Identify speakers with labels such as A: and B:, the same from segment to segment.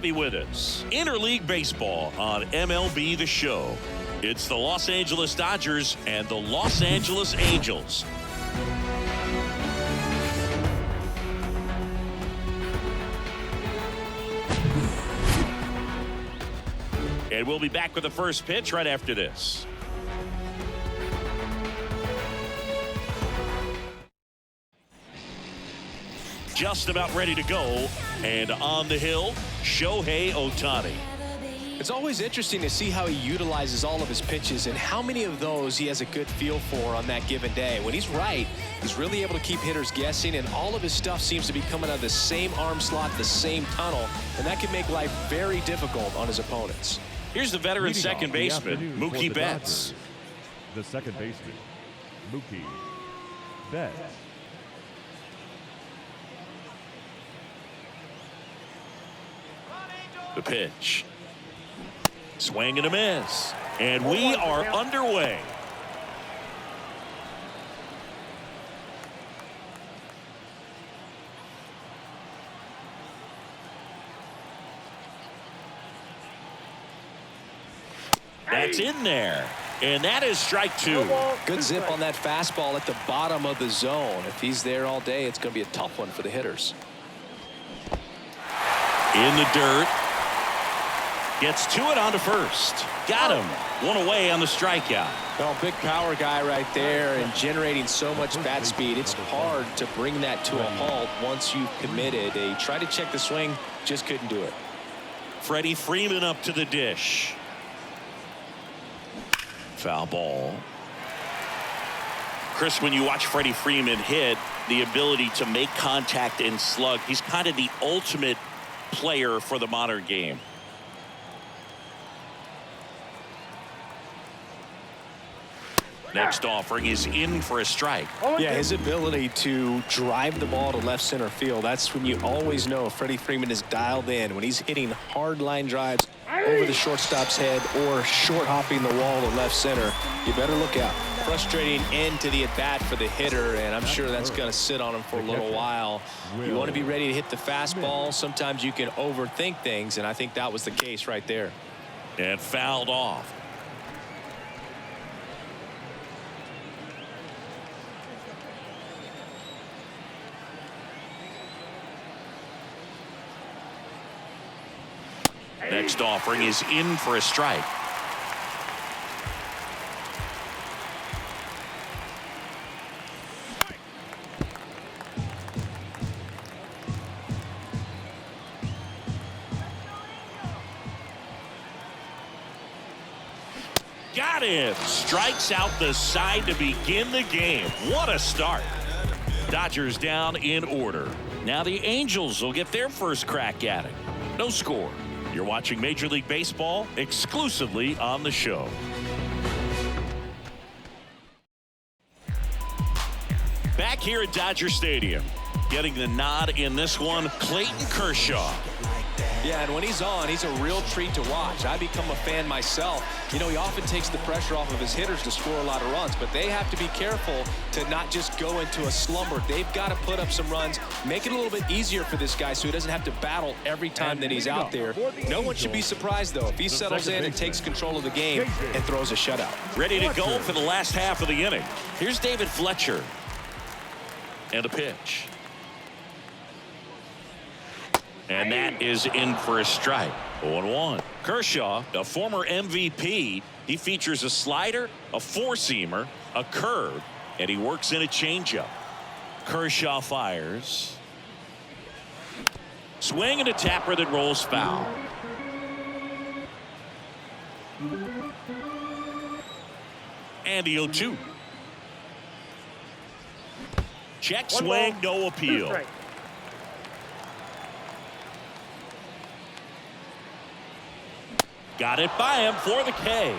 A: have you with us. Interleague Baseball on MLB The Show. It's the Los Angeles Dodgers and the Los Angeles Angels. And we'll be back with the first pitch right after this. Just about ready to go, and on the hill, Shohei Ohtani.
B: It's always interesting to see how he utilizes all of his pitches and how many of those he has a good feel for on that given day. When he's right, he's really able to keep hitters guessing, and all of his stuff seems to be coming out of the same arm slot, the same tunnel, and that can make life very difficult on his opponents.
A: Here's the veteran second baseman, Mookie Betts.
C: The second baseman, Mookie Betts.
A: The pitch. Swing and a miss. And we are underway. That's in there. And that is strike two.
B: Good zip on that fastball at the bottom of the zone. If he's there all day, it's going to be a tough one for the hitters.
A: In the dirt. Gets to it onto first. Got him. One away on the strikeout.
B: Well, big power guy right there and generating so much bat speed. It's hard to bring that to a halt once you've committed. He tried to check the swing, just couldn't do it.
A: Freddie Freeman up to the dish. Foul ball. Chris, when you watch Freddie Freeman hit, the ability to make contact and slug, he's kind of the ultimate player for the modern game. Next offering is in for a strike.
B: Yeah, his ability to drive the ball to left center field, that's when you always know Freddie Freeman is dialed in. When he's hitting hard line drives over the shortstop's head or short hopping the wall to left center, you better look out. Frustrating end to the at-bat for the hitter, and I'm sure that's going to sit on him for a little while. You want to be ready to hit the fastball. Sometimes you can overthink things, and I think that was the case right there.
A: And fouled off. Next offering is in for a strike. Got him. Strikes out the side to begin the game. What a start. Dodgers down in order. Now the Angels will get their first crack at it. No score. You're watching Major League Baseball exclusively on the show. Back here at Dodger Stadium, getting the nod in this one, Clayton Kershaw.
B: Yeah, and when he's on, he's a real treat to watch. I become a fan myself. You know, he often takes the pressure off of his hitters to score a lot of runs, but they have to be careful to not just go into a slumber. They've got to put up some runs, make it a little bit easier for this guy so he doesn't have to battle every time that he's out there. No one should be surprised, though, if he settles in and takes control of the game and throws a shutout.
A: Ready to go for the last half of the inning. Here's David Fletcher. And a pitch. And that is in for a strike. 0-1. Kershaw, a former MVP, he features a slider, a four-seamer, a curve, and he works in a changeup. Kershaw fires. Swing and a tapper that rolls foul. And the 0-2. Check swing, no appeal. Got it by him for the K.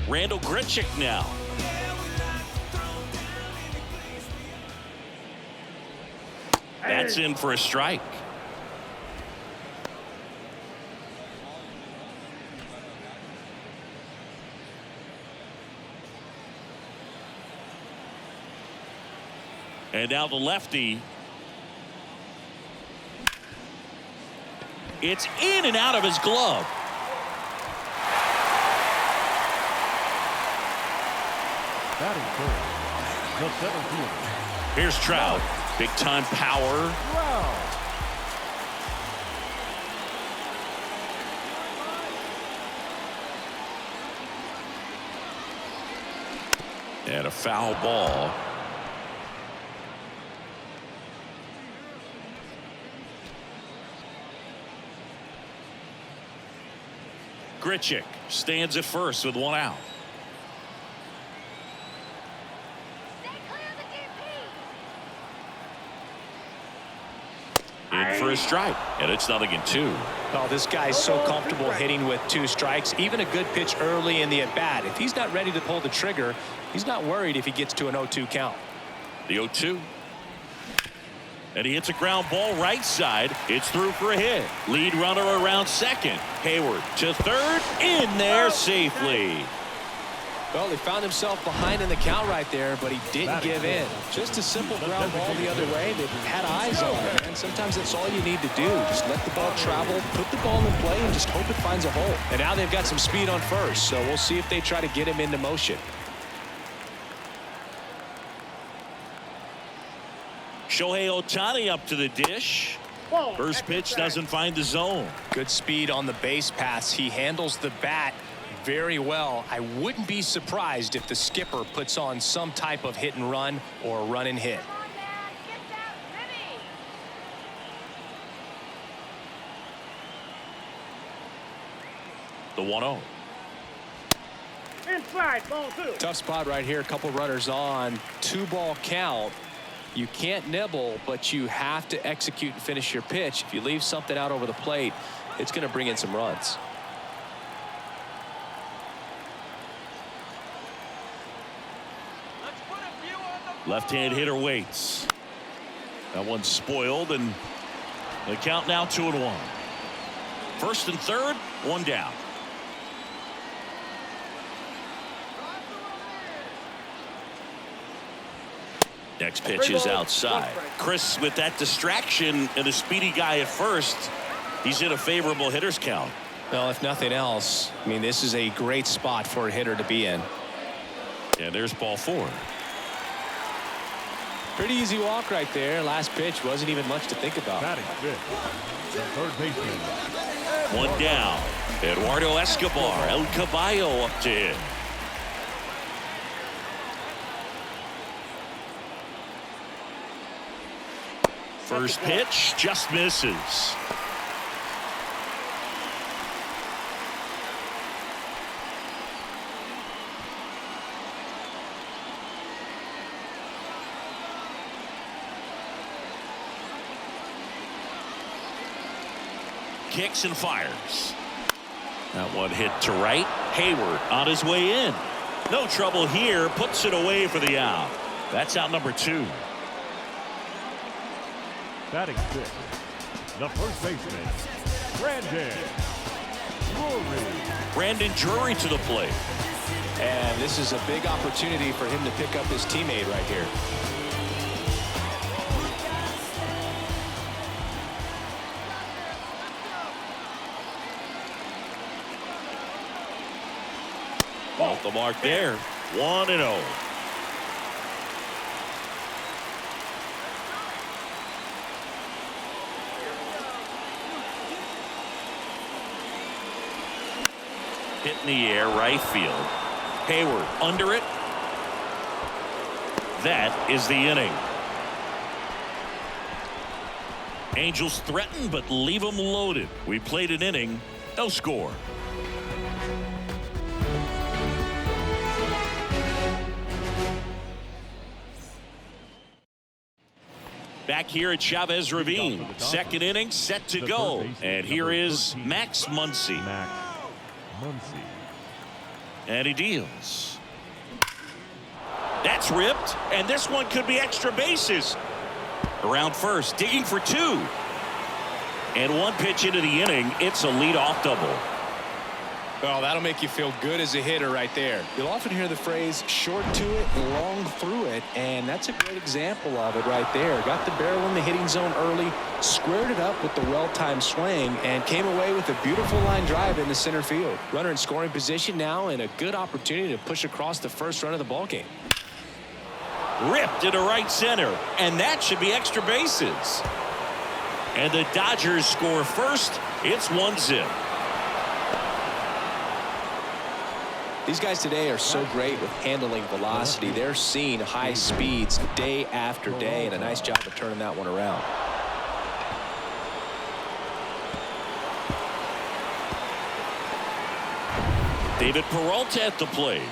A: Randall Grichuk now. That's in for a strike. And now the lefty, It's in and out of his glove.
C: Batting first, the 17th.
A: Here's Trout. Big time power.
C: Wow.
A: And a foul ball. Grichuk stands at first with one out. In for a strike, and it's 0-2.
B: Oh, this guy's so comfortable hitting with 2 strikes. Even a good pitch early in the at-bat. If he's not ready to pull the trigger, he's not worried if he gets to an 0-2 count.
A: The 0-2. And he hits a ground ball right side. It's through for a hit. Lead runner around second. Hayward to third. In there safely.
B: Well, he found himself behind in the count right there, but he didn't give in. Just a simple ground ball the other way. They had eyes on it, and sometimes that's all you need to do. Just let the ball travel, put the ball in play, and just hope it finds a hole. And now they've got some speed on first, so we'll see if they try to get him into motion.
A: Shohei Ohtani up to the dish. First pitch doesn't find the zone.
B: Good speed on the base paths. He handles the bat very well. I wouldn't be surprised if the skipper puts on some type of hit and run or run and hit.
A: The 1-0.
D: Inside, ball 2.
B: Tough spot right here. A couple runners on. 2-ball count. You can't nibble, but you have to execute and finish your pitch. If you leave something out over the plate, it's going to bring in some runs.
A: Left-hand hitter waits. That one's spoiled, and the count now 2-1. First and third, one down. Next pitch is outside. Chris, with that distraction and a speedy guy at first, he's in a favorable hitter's count.
B: Well, if nothing else, I mean, this is a great spot for a hitter to be in.
A: And there's ball 4.
B: Pretty easy walk right there. Last pitch wasn't even much to think about.
C: Batting fifth, the third baseman.
A: One down. Eduardo Escobar, El Caballo up to hit. First pitch just misses. Kicks and fires. That one hit to right. Hayward on his way in. No trouble here. Puts it away for the out. That's out number 2.
C: Batting fifth, the first baseman,
A: Brandon Drury to the plate.
B: And this is a big opportunity for him to pick up his teammate right here.
A: Off the mark there. 1-0. Hit in the air, right field. Hayward under it. That is the inning. Angels threaten, but leave them loaded. We played an inning, no score. Back here at Chavez Ravine. Second inning set to go. And here is Max Muncy. And he deals. That's ripped. And this one could be extra bases. Around first, digging for 2. And one pitch into the inning. It's a leadoff double.
B: Well, that'll make you feel good as a hitter right there. You'll often hear the phrase short to it, long through it, and that's a great example of it right there. Got the barrel in the hitting zone early, squared it up with the well-timed swing, and came away with a beautiful line drive into center field. Runner in scoring position now, and a good opportunity to push across the first run of the ballgame.
A: Ripped into right center, and that should be extra bases. And the Dodgers score first. It's 1-0.
B: These guys today are so great with handling velocity. They're seeing high speeds day after day, and a nice job of turning that one around.
A: David Peralta at the plate.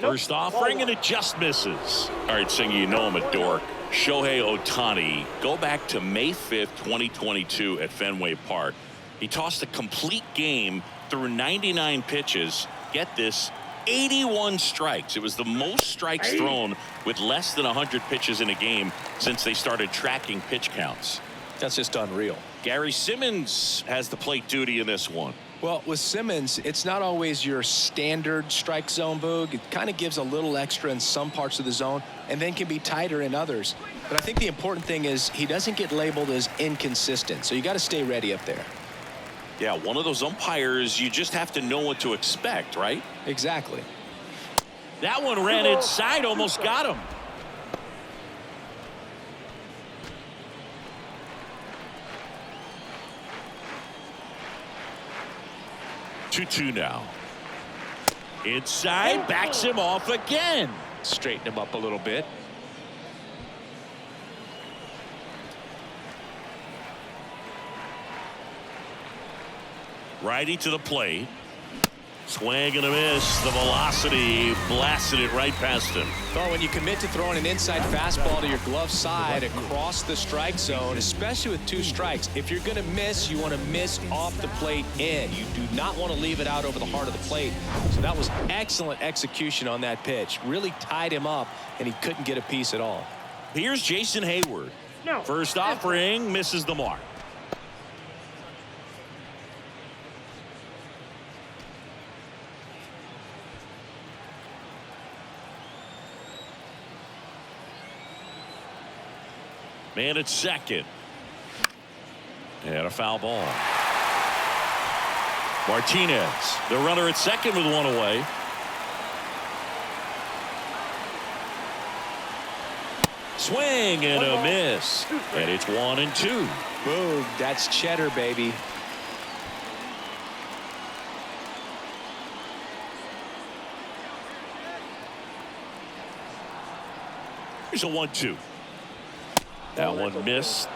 A: First offering, and it just misses. All right, Singer, you know I'm a dork. Shohei Ohtani, go back to May 5th, 2022 at Fenway Park. He tossed a complete game through 99 pitches. Get this, 81 strikes. It was the most strikes thrown with less than 100 pitches in a game since they started tracking pitch counts.
B: That's just unreal.
A: Gary Simmons has the plate duty in this one.
B: Well, with Simmons, it's not always your standard strike zone, Boog. It kind of gives a little extra in some parts of the zone and then can be tighter in others. But I think the important thing is he doesn't get labeled as inconsistent, so you got to stay ready up there.
A: Yeah, one of those umpires, you just have to know what to expect, right?
B: Exactly.
A: That one ran inside, almost got him. Two now. Inside, backs him off again.
B: Straighten him up a little bit.
A: Righty to the plate. Swing and a miss. The velocity blasted it right past him.
B: Well, when you commit to throwing an inside fastball to your glove side across the strike zone, especially with 2 strikes, if you're going to miss, you want to miss off the plate in. You do not want to leave it out over the heart of the plate. So that was excellent execution on that pitch. Really tied him up, and he couldn't get a piece at all.
A: Here's Jason Hayward. First offering, misses the mark. Man at second. And a foul ball. Martinez, the runner at second with one away. Swing and a miss. And it's 1-2.
B: Boom, that's cheddar, baby.
A: Here's a 1-2. That one missed.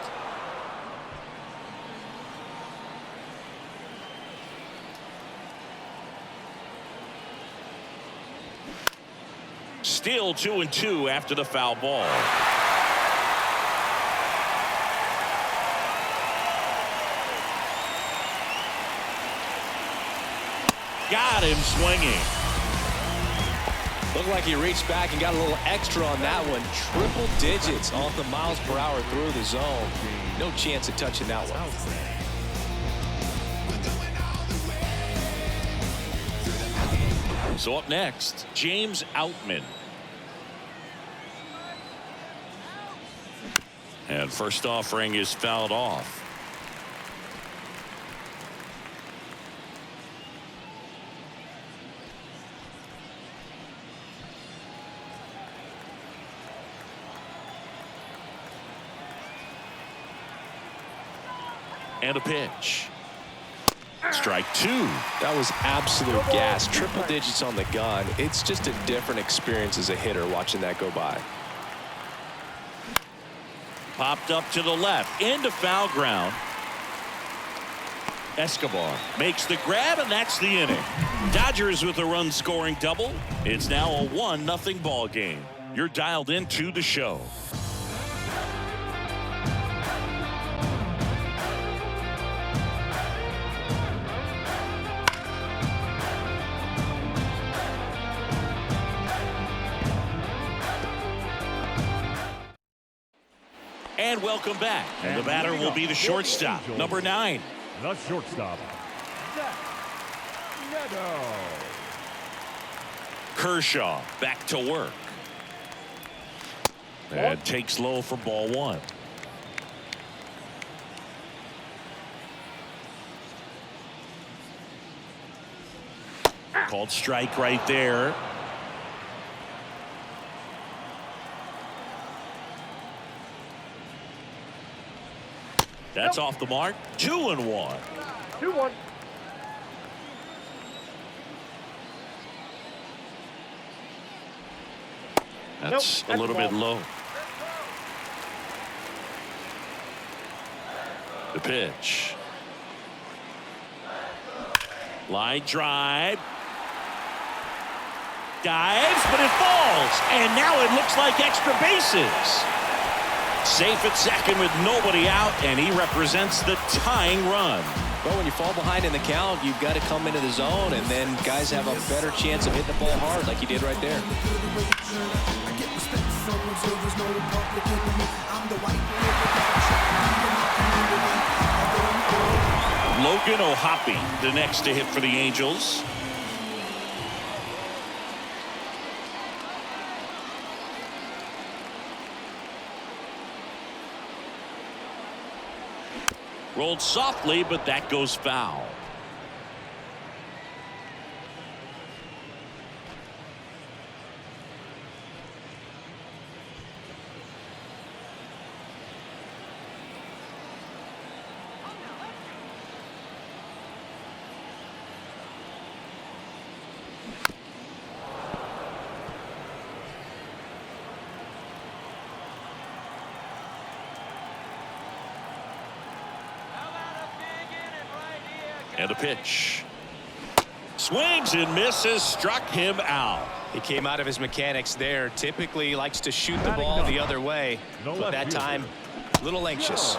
A: Still 2-2 after the foul ball. Got him swinging.
B: Looked like he reached back and got a little extra on that one. Triple digits off the miles per hour through the zone. No chance of touching that one.
A: So up next, James Outman. And first offering is fouled off. And a pitch. Strike 2.
B: That was absolute gas. Triple digits on the gun. It's just a different experience as a hitter watching that go by.
A: Popped up to the left into foul ground. Escobar makes the grab, and that's the inning. Dodgers with a run scoring double. It's now a 1-0 ball game. You're dialed into the show. And welcome back. And the batter will be the shortstop, number 9.
C: The shortstop, Neto.
A: Kershaw back to work. And takes low for ball 1. Called strike right there. That's off the mark. 2-1.
C: 2-1.
A: That's a little bit low. The pitch. Line drive. Dives, but it falls. And now it looks like extra bases. Safe at second with nobody out, and he represents the tying run.
B: Well, when you fall behind in the count, you've got to come into the zone, and then guys have a better chance of hitting the ball hard like he did right there.
A: Logan Ohtani, the next to hit for the Angels. Rolled softly, but that goes foul. And a pitch. Swings and misses, struck him out.
B: He came out of his mechanics there. Typically likes to shoot the ball the other way, but that time a little anxious.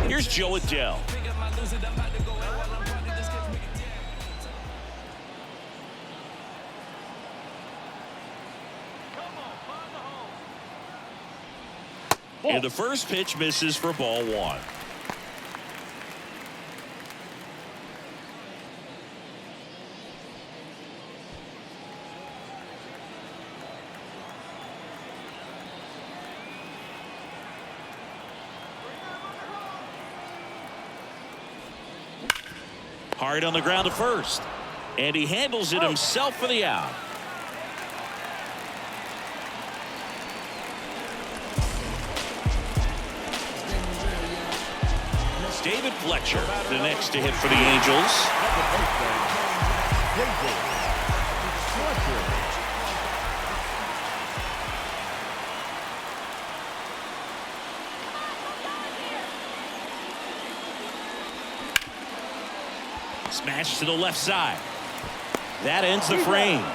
A: Here's Joe Adele. And the first pitch misses for ball 1. Hard on the ground to first. And he handles it himself for the out. David Fletcher, the next to hit for the Angels. Smash to the left side. That ends the frame.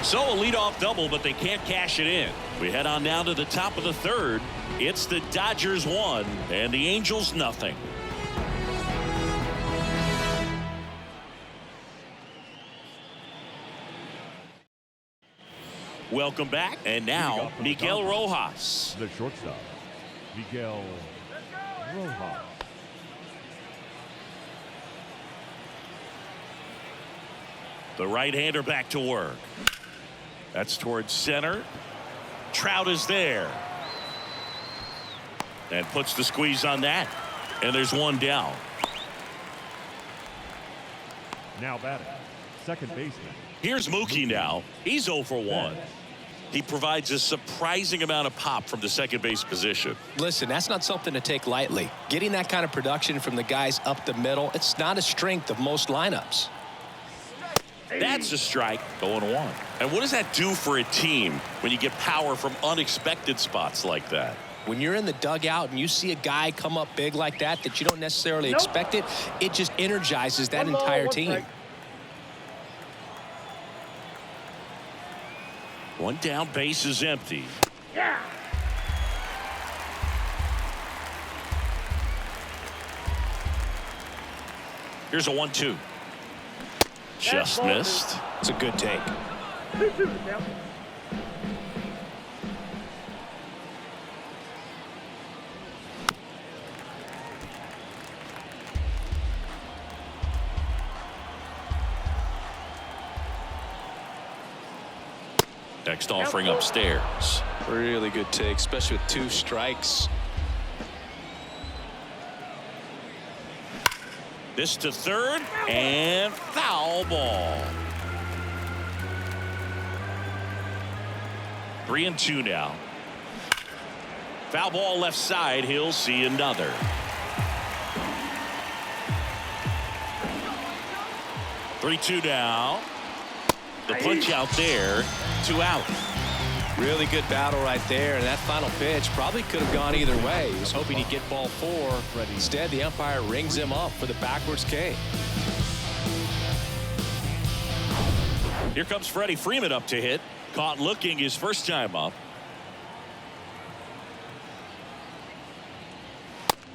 A: So a leadoff double, but they can't cash it in. We head on down to the top of the third. It's the Dodgers 1 and the Angels nothing. Welcome back. And now Miguel Rojas.
C: The shortstop, Miguel Rojas.
A: The right-hander back to work. That's towards center. Trout is there. And puts the squeeze on that. And there's one down.
C: Now batting, second baseman.
A: Here's Mookie now. He's 0 for 1. He provides a surprising amount of pop from the second base position.
B: Listen, that's not something to take lightly. Getting that kind of production from the guys up the middle, it's not a strength of most lineups.
A: That's a strike, 0-1. And what does that do for a team when you get power from unexpected spots like that?
B: When you're in the dugout and you see a guy come up big like that you don't necessarily expect it, it just energizes that entire team.
A: One down, base is empty.
C: Yeah.
A: Here's a 1-2. Just missed.
B: It's a good take.
A: Next offering upstairs.
B: Really good take, especially with 2 strikes.
A: This to third and foul ball. 3-2 now. Foul ball left side. He'll see another. Three-two now. The punch out there. 2 out.
B: Really good battle right there, and that final pitch probably could have gone either way. He was hoping he'd get ball 4. Instead, the umpire rings him up for the backwards K.
A: Here comes Freddie Freeman up to hit. Caught looking his first time up.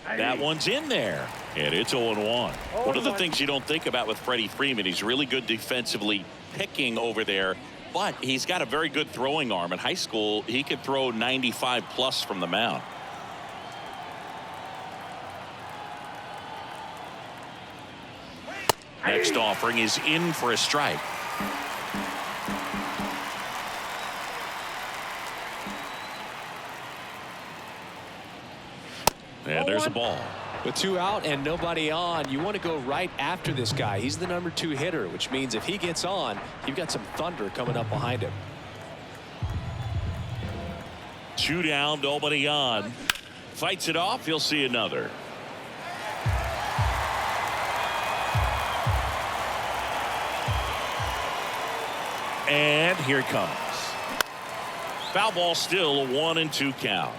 A: That one's in there, and it's 0-1. One of the things you don't think about with Freddie Freeman, he's really good defensively picking over there, but he's got a very good throwing arm. In high school, he could throw 95 plus from the mound. Next offering is in for a strike. And there's a ball.
B: With 2 out and nobody on, you want to go right after this guy. He's the number 2 hitter, which means if he gets on, you've got some thunder coming up behind him.
A: 2 down, nobody on. Fights it off. He'll see another. And here it comes. Foul ball, still a 1-2 count.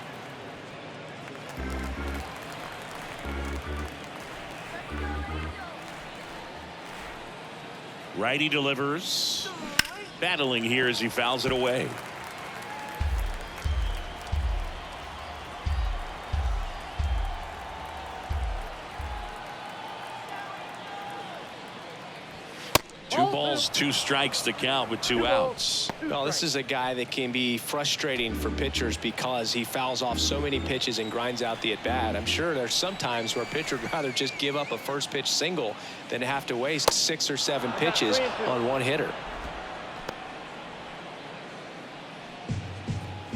A: Righty delivers. Battling here as he fouls it away. Two balls, 2 strikes to count with 2 outs.
B: Well, this is a guy that can be frustrating for pitchers because he fouls off so many pitches and grinds out the at-bat. I'm sure there's some times where a pitcher would rather just give up a first pitch single than to have to waste 6 or 7 pitches on one hitter.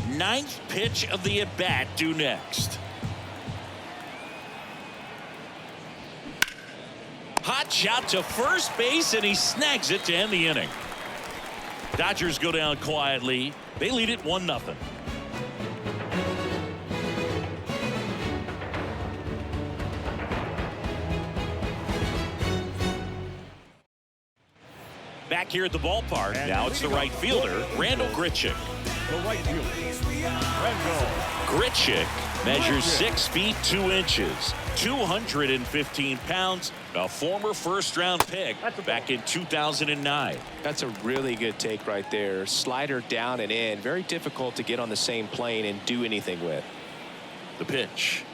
A: 9th pitch of the at-bat due next. Hot shot to first base, and he snags it to end the inning. Dodgers go down quietly. They lead it 1-0. Back here at the ballpark, now it's the right fielder, Randall Grichuk.
C: The right fielder, Randall.
A: Grichuk measures 6 feet 2 inches, 215 pounds, a former first-round pick back in 2009.
B: That's a really good take right there. Slider down and in. Very difficult to get on the same plane and do anything with.
A: The pitch.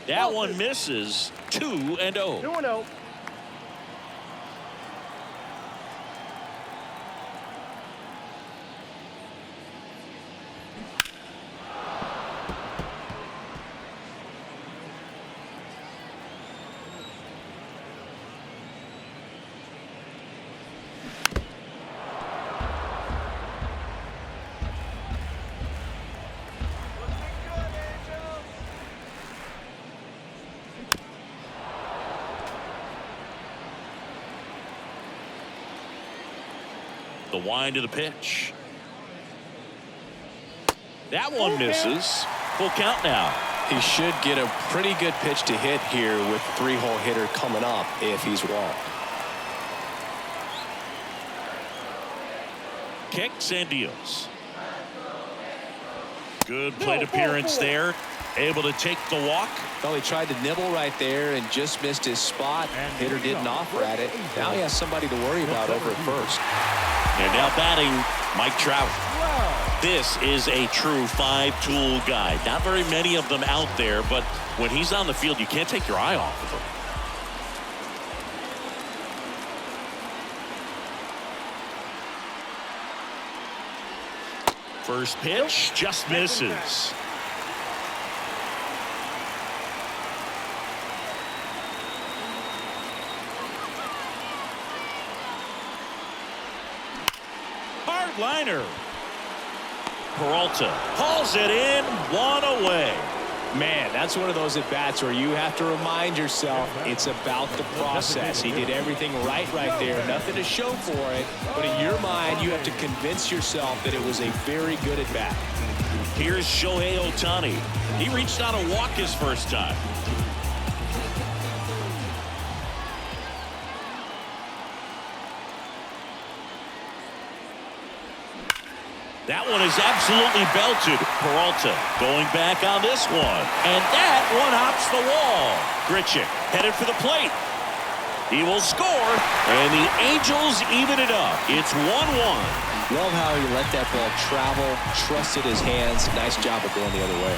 A: That one misses. 2-0.
D: 2-0.
A: The wind of the pitch. That one misses. Full count now.
B: He should get a pretty good pitch to hit here with 3-hole hitter coming up if he's walked.
A: Kicks and deals. Good plate appearance there. Able to take the walk.
B: Well, he tried to nibble right there and just missed his spot. Hitter didn't offer at it. Now he has somebody to worry about over at first.
A: And now batting, Mike Trout. This is a true 5-tool guy. Not very many of them out there, but when he's on the field, you can't take your eye off of him. First pitch just misses. Hard liner. Peralta hauls it in, one away.
B: Man, that's one of those at-bats where you have to remind yourself it's about the process. He did everything right there. Nothing to show for it. But in your mind, you have to convince yourself that it was a very good at-bat.
A: Here's Shohei Ohtani. He reached on a walk his first time. That one is absolutely belted. Peralta going back on this one. And that one hops the wall. Grichuk headed for the plate. He will score. And the Angels even it up. It's 1-1.
B: Love how he let that ball travel, trusted his hands. Nice job of going the other way.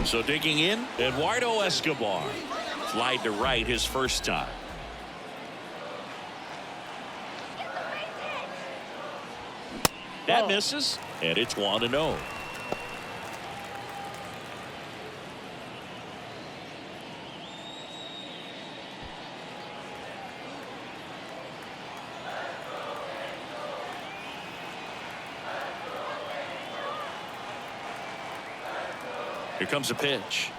A: So digging in, Eduardo Escobar. Flied to right his first time. That misses, and it's 1-0. Here comes a pitch.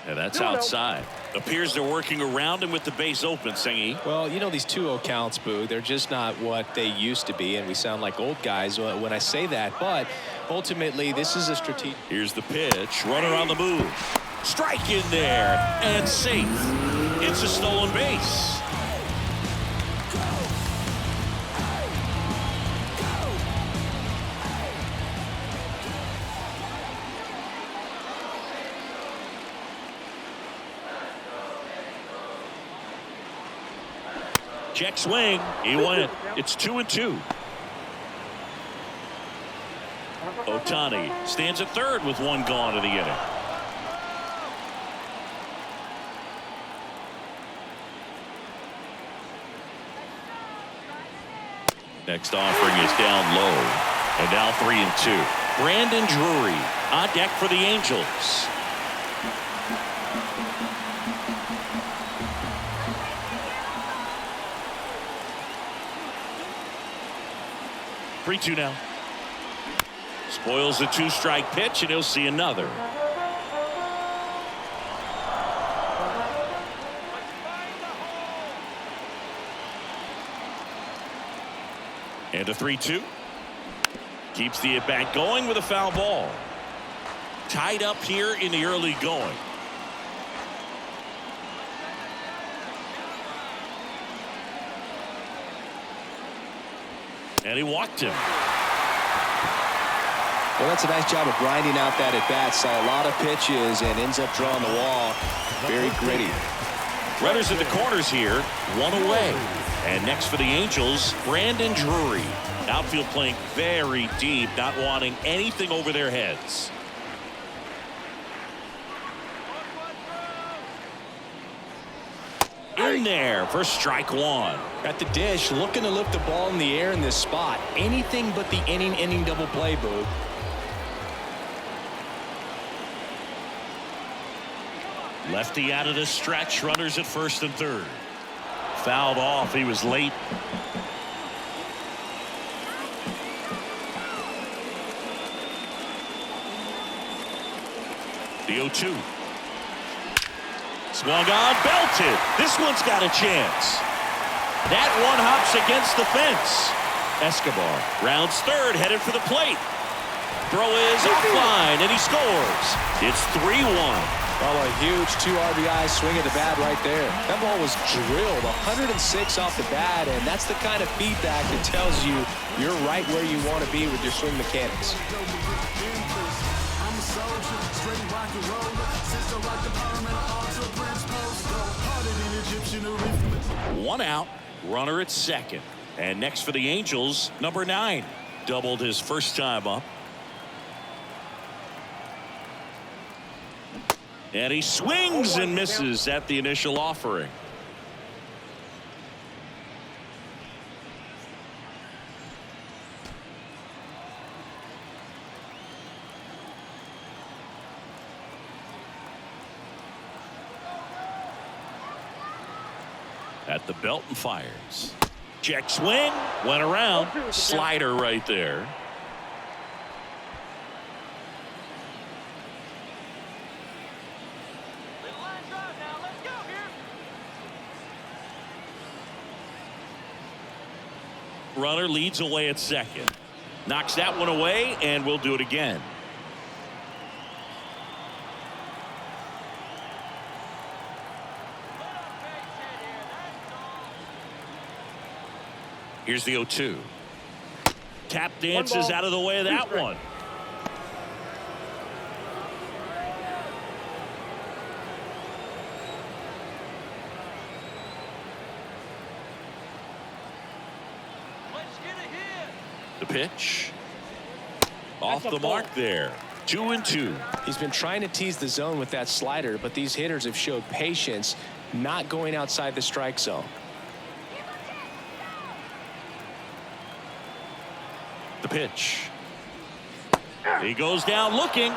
A: And that's outside. Appears they're working around him with the base open, Singy.
B: Well, you know, these 2-0 counts, Boo, they're just not what they used to be, and we sound like old guys when I say that. But ultimately, this is a strategic.
A: Here's the pitch. Runner on the move. Strike in there. And safe. It's a stolen base. Check swing. He went. It's 2-2. Ohtani stands at third with one gone in the inning. Next offering is down low. And now 3-2. Brandon Drury on deck for the Angels. Three-two now. Spoils the two-strike pitch, and he'll see another. And a 3-2. Keeps the at-bat going with a foul ball. Tied up here in the early going. And he walked him.
B: Well, that's a nice job of grinding out that at-bat. Saw a lot of pitches and ends up drawing the wall. Very gritty.
A: Runners at the corners here. One away. And next for the Angels, Brandon Drury. Outfield playing very deep, not wanting anything over their heads. In there for strike one.
B: At the dish, looking to lift the ball in the air in this spot. Anything but the inning double play, Boo.
A: Lefty out of the stretch. Runners at first and third. Fouled off. He was late. The 0-2. Swung on, belted. This one's got a chance. That one hops against the fence. Escobar rounds third, headed for the plate. Throw is offline, and he scores. It's 3-1.
B: Well, a huge 2 RBI swing of the bat right there. That ball was drilled 106 off the bat, and that's the kind of feedback that tells you you're right where you want to be with your swing mechanics.
A: One out, runner at second. And next for the Angels, number 9. Doubled his first time up. And he swings and misses at the initial offering. At the belt and fires. Check swing. Went around. Slider right there. Runner leads away at second. Knocks that one away, and we'll do it again. Here's the 0-2. Tap dances out of the way of that one. The pitch. Off the mark there. 2-2.
B: He's been trying to tease the zone with that slider, but these hitters have showed patience, not going outside the strike zone.
A: The pitch. He goes down looking.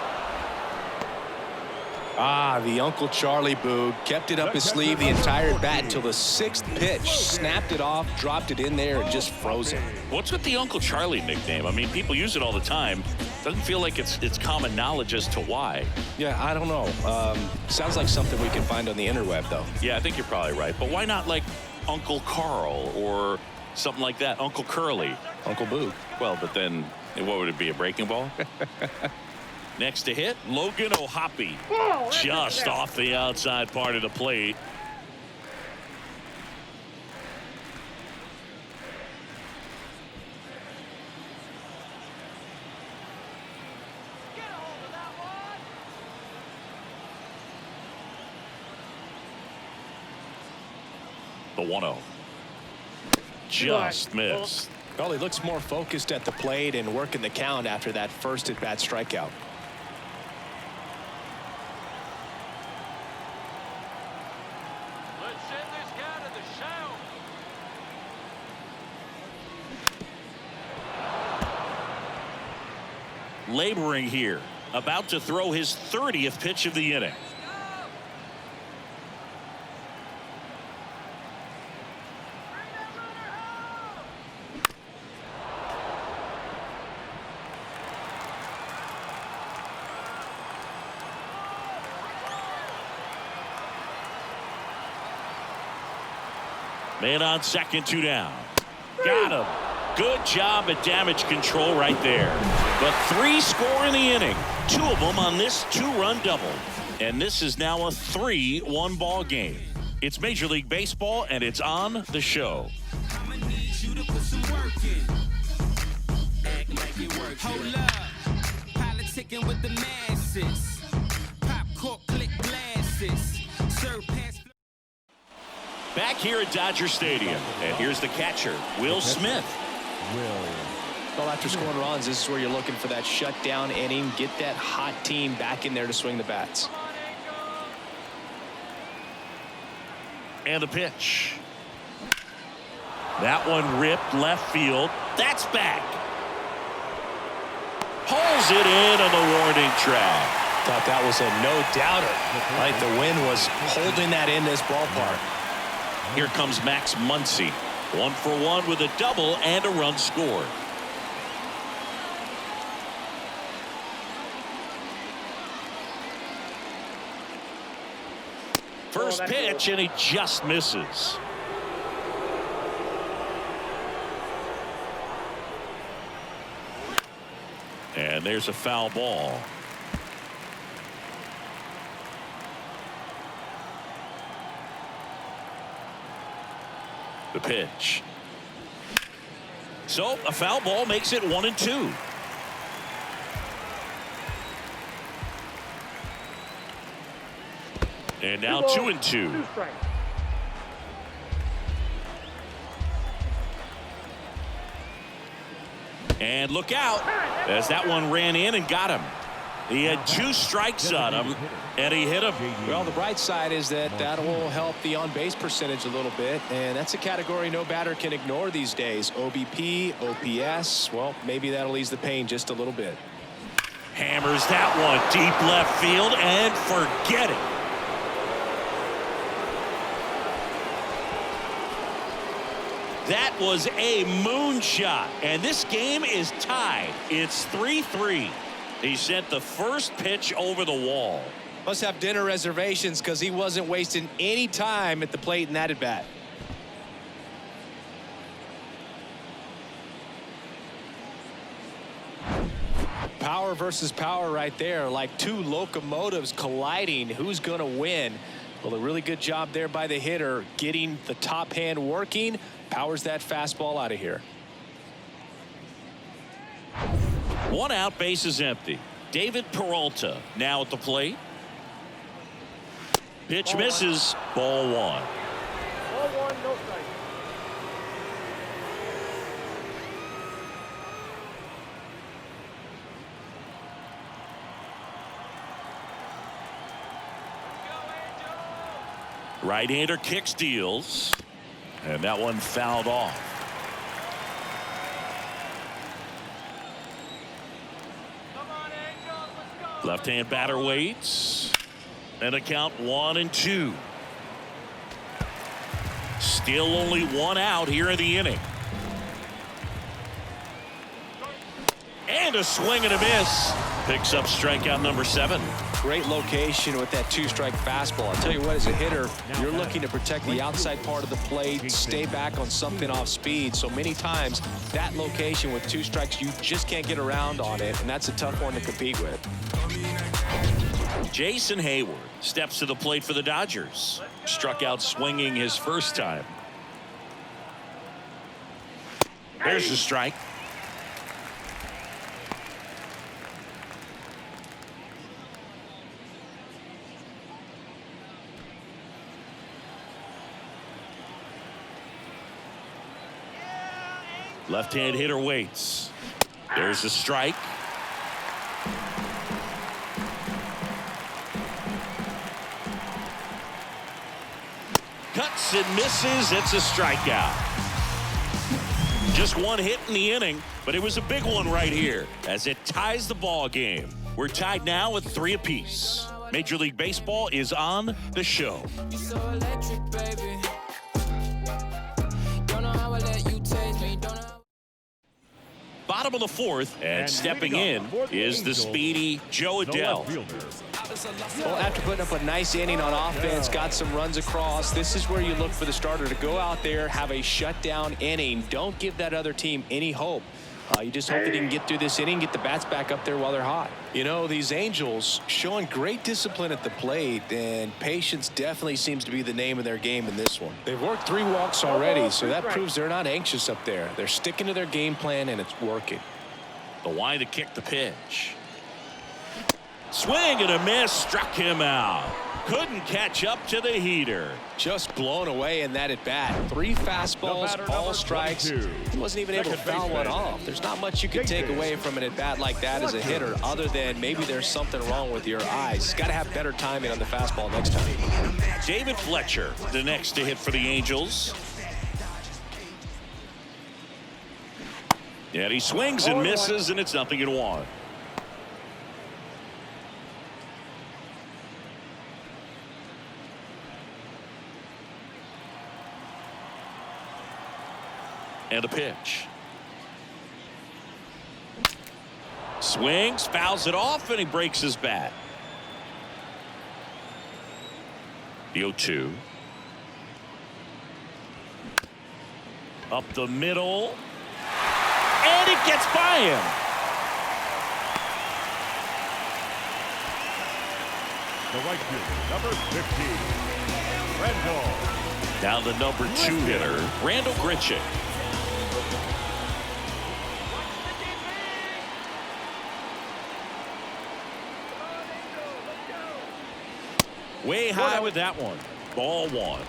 B: The Uncle Charlie boo kept it up his sleeve the entire bat until the 6th pitch. Snapped it off, dropped it in there, and just froze it.
A: What's with the Uncle Charlie nickname? I mean, people use it all the time. Doesn't feel like it's common knowledge as to why.
B: Yeah, I don't know. Sounds like something we can find on the interweb, though.
A: Yeah, I think you're probably right. But why not like Uncle Carl or something like that? Uncle Curly.
B: Uncle Boo.
A: Well, but then what would it be, a breaking ball? Next to hit, Logan O'Hoppe. Just off the outside part of the plate. The 1-0. Just missed.
B: Well, he looks more focused at the plate and working the count after that first at-bat strikeout.
D: Let's send this guy to the show.
A: Laboring here. About to throw his 30th pitch of the inning. Man on second, 2 down. Got him. Good job at damage control right there. But 3 score in the inning. 2 of them on this 2-run double. And this is now a 3-1 ball game. It's Major League Baseball, and it's on the show.
E: I'ma need you to put some work in. Act like it works. Hold up. Politicking with the masses. Pop cork, click glasses. Serve pass.
A: Back here at Dodger Stadium. And here's the catcher, Will Smith.
B: Well, after scoring runs, this is where you're looking for that shutdown inning. Get that hot team back in there to swing the bats.
A: And the pitch. That one ripped left field. That's back. Pulls it in on the warning track.
B: Thought that was a no-doubter. Right, the wind was holding that in this ballpark.
A: Here comes Max Muncy. 1 for 1 with a double and a run scored. First pitch, and he just misses. And there's a foul ball. The pitch. So a foul ball makes it 1-2. And now 2-2. And look out as that one ran in and got him. He had 2 strikes on him, and he hit him.
B: Well, the bright side is that that will help the on-base percentage a little bit, and that's a category no batter can ignore these days. OBP, OPS, well, maybe that'll ease the pain just a little bit.
A: Hammers that one deep left field, and forget it. That was a moonshot, and this game is tied. It's 3-3. He sent the first pitch over the wall.
B: Must have dinner reservations because he wasn't wasting any time at the plate in that at bat. Power versus power right there, like 2 locomotives colliding. Who's going to win? Well, a really good job there by the hitter, getting the top hand working. Powers that fastball out of here.
A: 1 out, base is empty. David Peralta now at the plate. Pitch misses. Ball 1.
C: Ball 1, no strike.
A: Right-hander kicks, deals, and that one fouled off. Left-hand batter waits, and a count 1-2. Still only 1 out here in the inning. And a swing and a miss. Picks up strikeout number 7.
B: Great location with that 2-strike fastball. I'll tell you what, as a hitter, you're looking to protect the outside part of the plate, stay back on something off speed. So many times that location with 2 strikes, you just can't get around on it, and that's a tough one to compete with.
A: Jason Hayward steps to the plate for the Dodgers. Struck out swinging his first time. There's the strike. Left-hand hitter waits. There's a strike. Cuts and misses. It's a strikeout. Just 1 hit in the inning, but it was a big one right here as it ties the ball game. We're tied now with 3 apiece. Major League Baseball is on the show. Bottom of the 4th, and stepping in is the speedy Joe Adele.
B: Well, after putting up a nice inning on offense, got some runs across, this is where you look for the starter to go out there, have a shutdown inning. Don't give that other team any hope. You just hope that he can get through this inning, get the bats back up there while they're hot. You know, these Angels showing great discipline at the plate, and patience definitely seems to be the name of their game in this one. They've worked 3 walks already, so that proves they're not anxious up there. They're sticking to their game plan, and it's working.
A: The wind to kick the pitch. Swing and a miss, struck him out. Couldn't catch up to the heater.
B: Just blown away in that at bat. 3 fastballs, all strikes. He wasn't even able to foul one off. There's not much you can take away from an at bat like that as a hitter, other than maybe there's something wrong with your eyes. Got to have better timing on the fastball next time.
A: David Fletcher, the next to hit for the Angels. And he swings and misses, and it's 0-1. And a pitch. Swings, fouls it off, and he breaks his bat. The 0-2. Up the middle. And it gets by him.
C: The right fielder, number 15, Randall.
A: Now the number 2 hitter, Randall Grichuk. Way high with that one. Ball 1.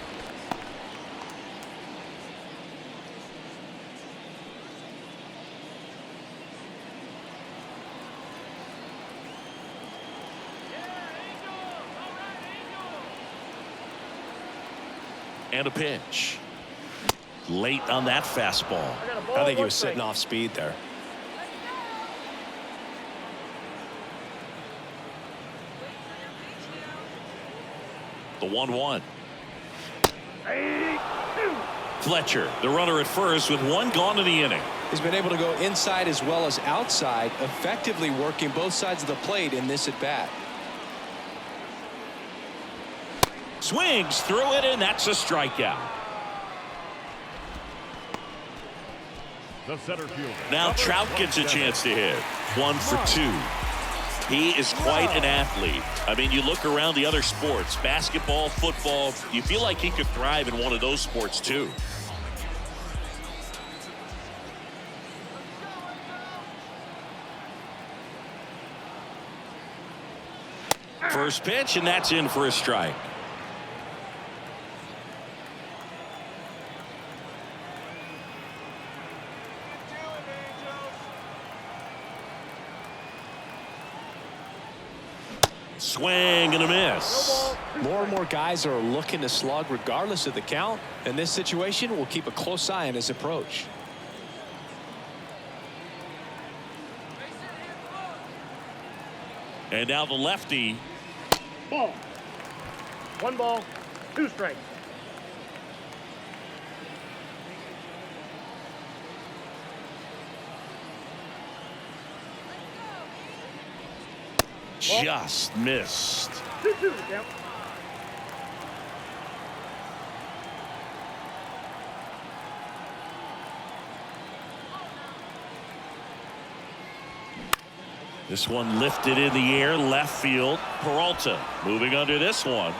A: And a pitch. Late on that fastball.
B: I think he was sitting off speed there.
A: The 1-1. Fletcher, the runner at first with one gone in the inning.
B: He's been able to go inside as well as outside, effectively working both sides of the plate in this at bat.
A: Swings through it, and that's a strikeout.
C: The center fielder.
A: Now Trout gets a chance to hit. 1 for 2. He is quite an athlete. I mean, you look around the other sports, basketball, football, you feel like he could thrive in one of those sports too. First pitch, and that's in for a strike. Swing and a miss.
B: More and more guys are looking to slug regardless of the count. In this situation, we'll keep a close eye on his approach.
A: And now the lefty.
F: Ball. 1 ball, 2 strikes.
A: Just missed.
F: 2-2 count.
A: This one lifted in the air, left field. Peralta moving under this one.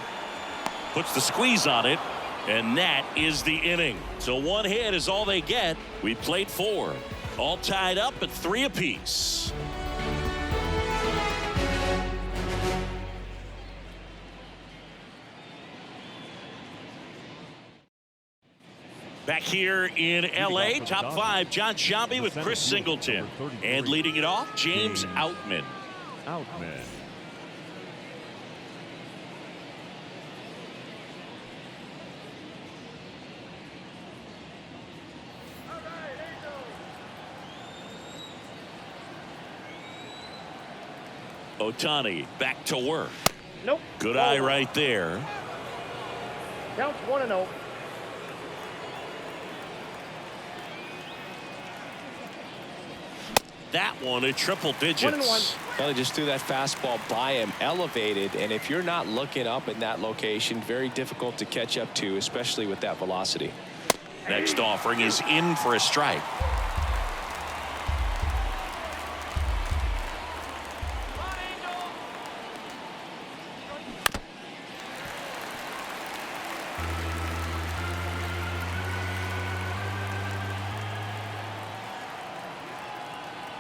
A: Puts the squeeze on it, and that is the inning. So 1 hit is all they get. We played 4. All tied up at 3 apiece. Back here in L.A., top 5, John Sciambi with Chris Singleton. And leading it off, James Outman.
C: Outman.
A: Ohtani back to work.
F: Nope.
A: Good eye right there.
F: Counts 1-0.
A: That one at triple digits.
B: Well, he just threw that fastball by him, elevated, and if you're not looking up in that location, very difficult to catch up to, especially with that velocity.
A: Next offering is in for a strike.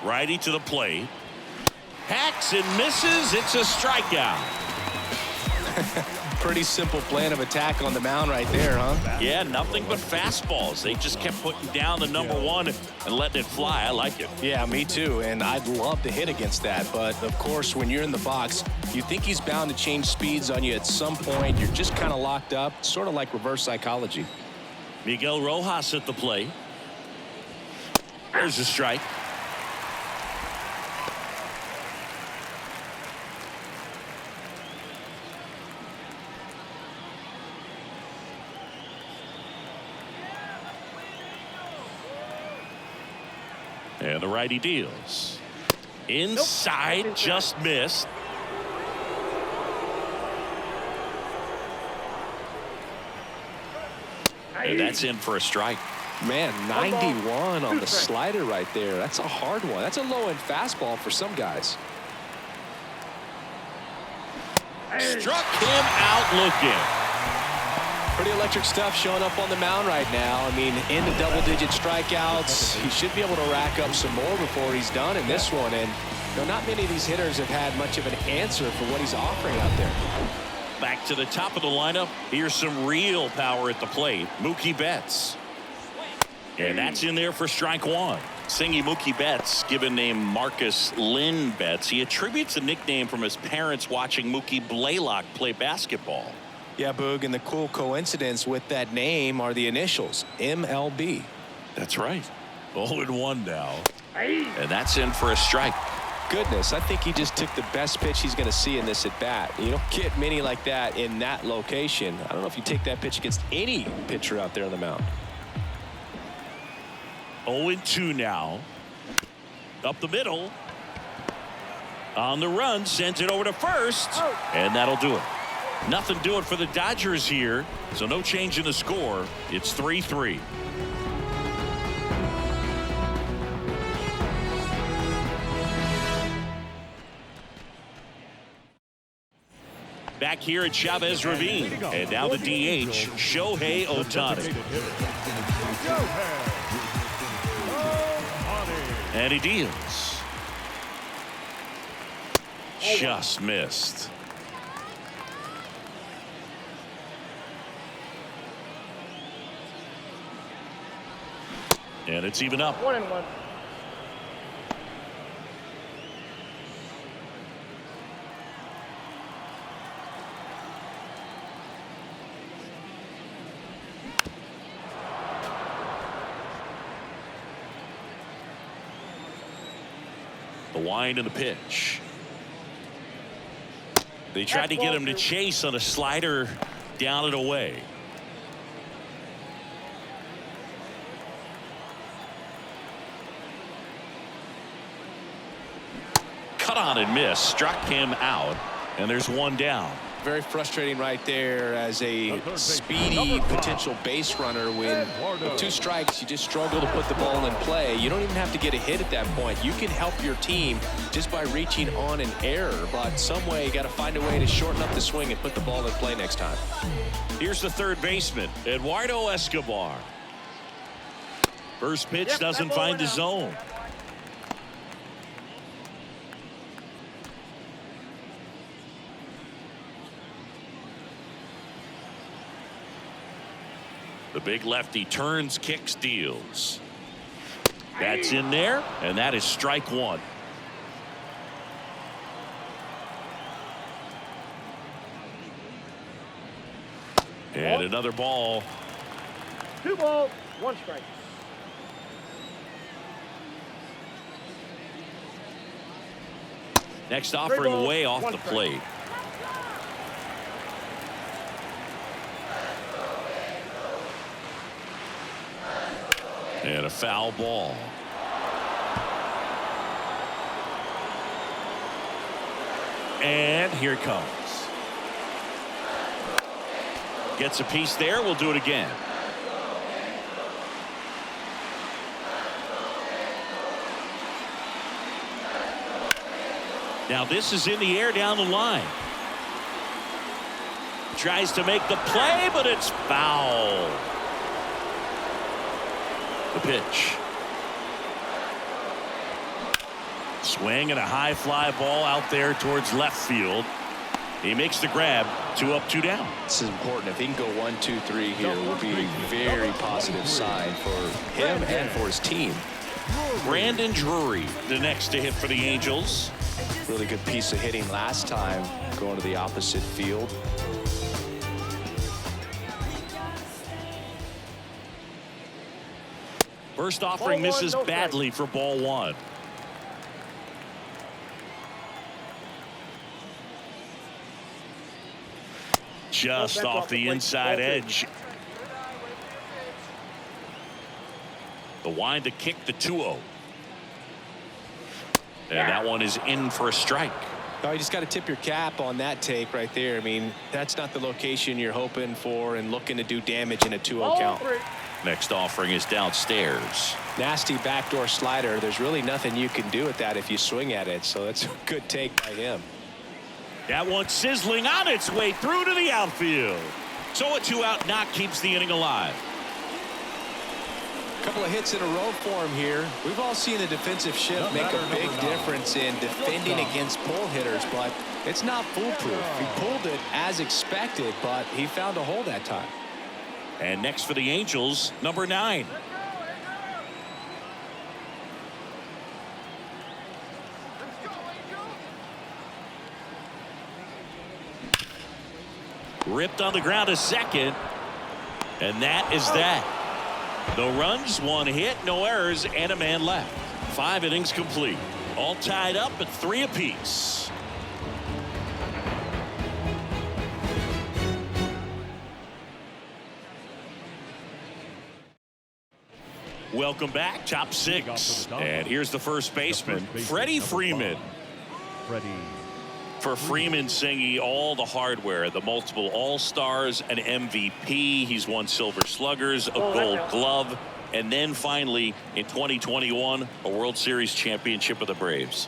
A: Righty to the plate. Hacks and misses. It's a strikeout.
B: Pretty simple plan of attack on the mound right there, huh?
A: Yeah, nothing but fastballs. They just kept putting down the number 1 and letting it fly. I like it.
B: Yeah, me too, and I'd love to hit against that, but of course when you're in the box, you think he's bound to change speeds on you at some point. You're just kind of locked up, sort of like reverse psychology.
A: Miguel Rojas at the plate. There's a strike. And the righty deals. Inside, just missed. And that's in for a strike.
B: Man, 91 on the slider right there. That's a hard one. That's a low-end fastball for some guys.
A: Struck him out looking.
B: Pretty electric stuff showing up on the mound right now. I mean, into double-digit strikeouts. He should be able to rack up some more before he's done in this one. And you know, not many of these hitters have had much of an answer for what he's offering out there.
A: Back to the top of the lineup. Here's some real power at the plate. Mookie Betts. And that's in there for strike 1. Singy Mookie Betts, given name Marcus Lynn Betts. He attributes the nickname from his parents watching Mookie Blaylock play basketball.
B: Yeah, Boog, and the cool coincidence with that name are the initials, MLB.
A: That's right. 0-1 now.
F: Hey.
A: And that's in for a strike.
B: Goodness, I think he just took the best pitch he's going to see in this at bat. You don't get many like that in that location. I don't know if you take that pitch against any pitcher out there on the mound.
A: 0-2 now. Up the middle. On the run, sends it over to first. And that'll do it. Nothing doing for the Dodgers here. So no change in the score. It's 3-3. Back here at Chavez Ravine. And now the DH, Shohei Ohtani. And he deals. Just missed. And it's even up.
F: 1-1.
A: The wind and the pitch. They tried to get him to chase on a slider down and away. Cut on and miss. Struck him out. And there's one down.
B: Very frustrating right there as a speedy potential base runner. When with 2 strikes, you just struggle to put the ball in play. You don't even have to get a hit at that point. You can help your team just by reaching on an error, but some way you got to find a way to shorten up the swing and put the ball in play next time.
A: Here's the third baseman, Eduardo Escobar. First pitch doesn't find the zone. The big lefty turns, kicks, deals. That's in there, and that is strike one. And another ball.
F: 2 balls, 1 strike.
A: Next offering way off the plate. And a foul ball. And here it comes. Gets a piece there. We'll do it again. Now this is in the air down the line. Tries to make the play, but it's foul. The pitch. Swing and a high fly ball out there towards left field. He makes the grab. 2 up, 2 down.
B: This is important. If he can go 1, 2, 3 here, it will be a very positive sign for him and for his team.
A: Brandon Drury, the next to hit for the Angels.
B: Really good piece of hitting last time, going to the opposite field.
A: First offering misses badly for ball 1. Just off the inside edge. The wind to kick the 2-0. And that one is in for a strike.
B: Oh, you just got to tip your cap on that take right there. I mean, that's not the location you're hoping for and looking to do damage in a 2-0 count.
A: Next offering is downstairs.
B: Nasty backdoor slider. There's really nothing you can do with that if you swing at it. So that's a good take by him.
A: That one sizzling on its way through to the outfield. So a 2-out knock keeps the inning alive.
B: A couple of hits in a row for him here. We've all seen the defensive shift make a big difference in defending against pull hitters, but it's not foolproof. He pulled it as expected, but he found a hole that time.
A: And next for the Angels, number 9. Ripped on the ground to second. And that is that. No runs, 1 hit, no errors, and a man left. 5 innings complete. All tied up at 3 apiece. Welcome back. Top 6. And here's the first baseman, Freddie Freeman.
C: Freddie.
A: For Freeman, singing all the hardware, the multiple All-Stars, an MVP. He's won Silver Sluggers, a Gold Glove, and then finally in 2021 a World Series championship with the Braves.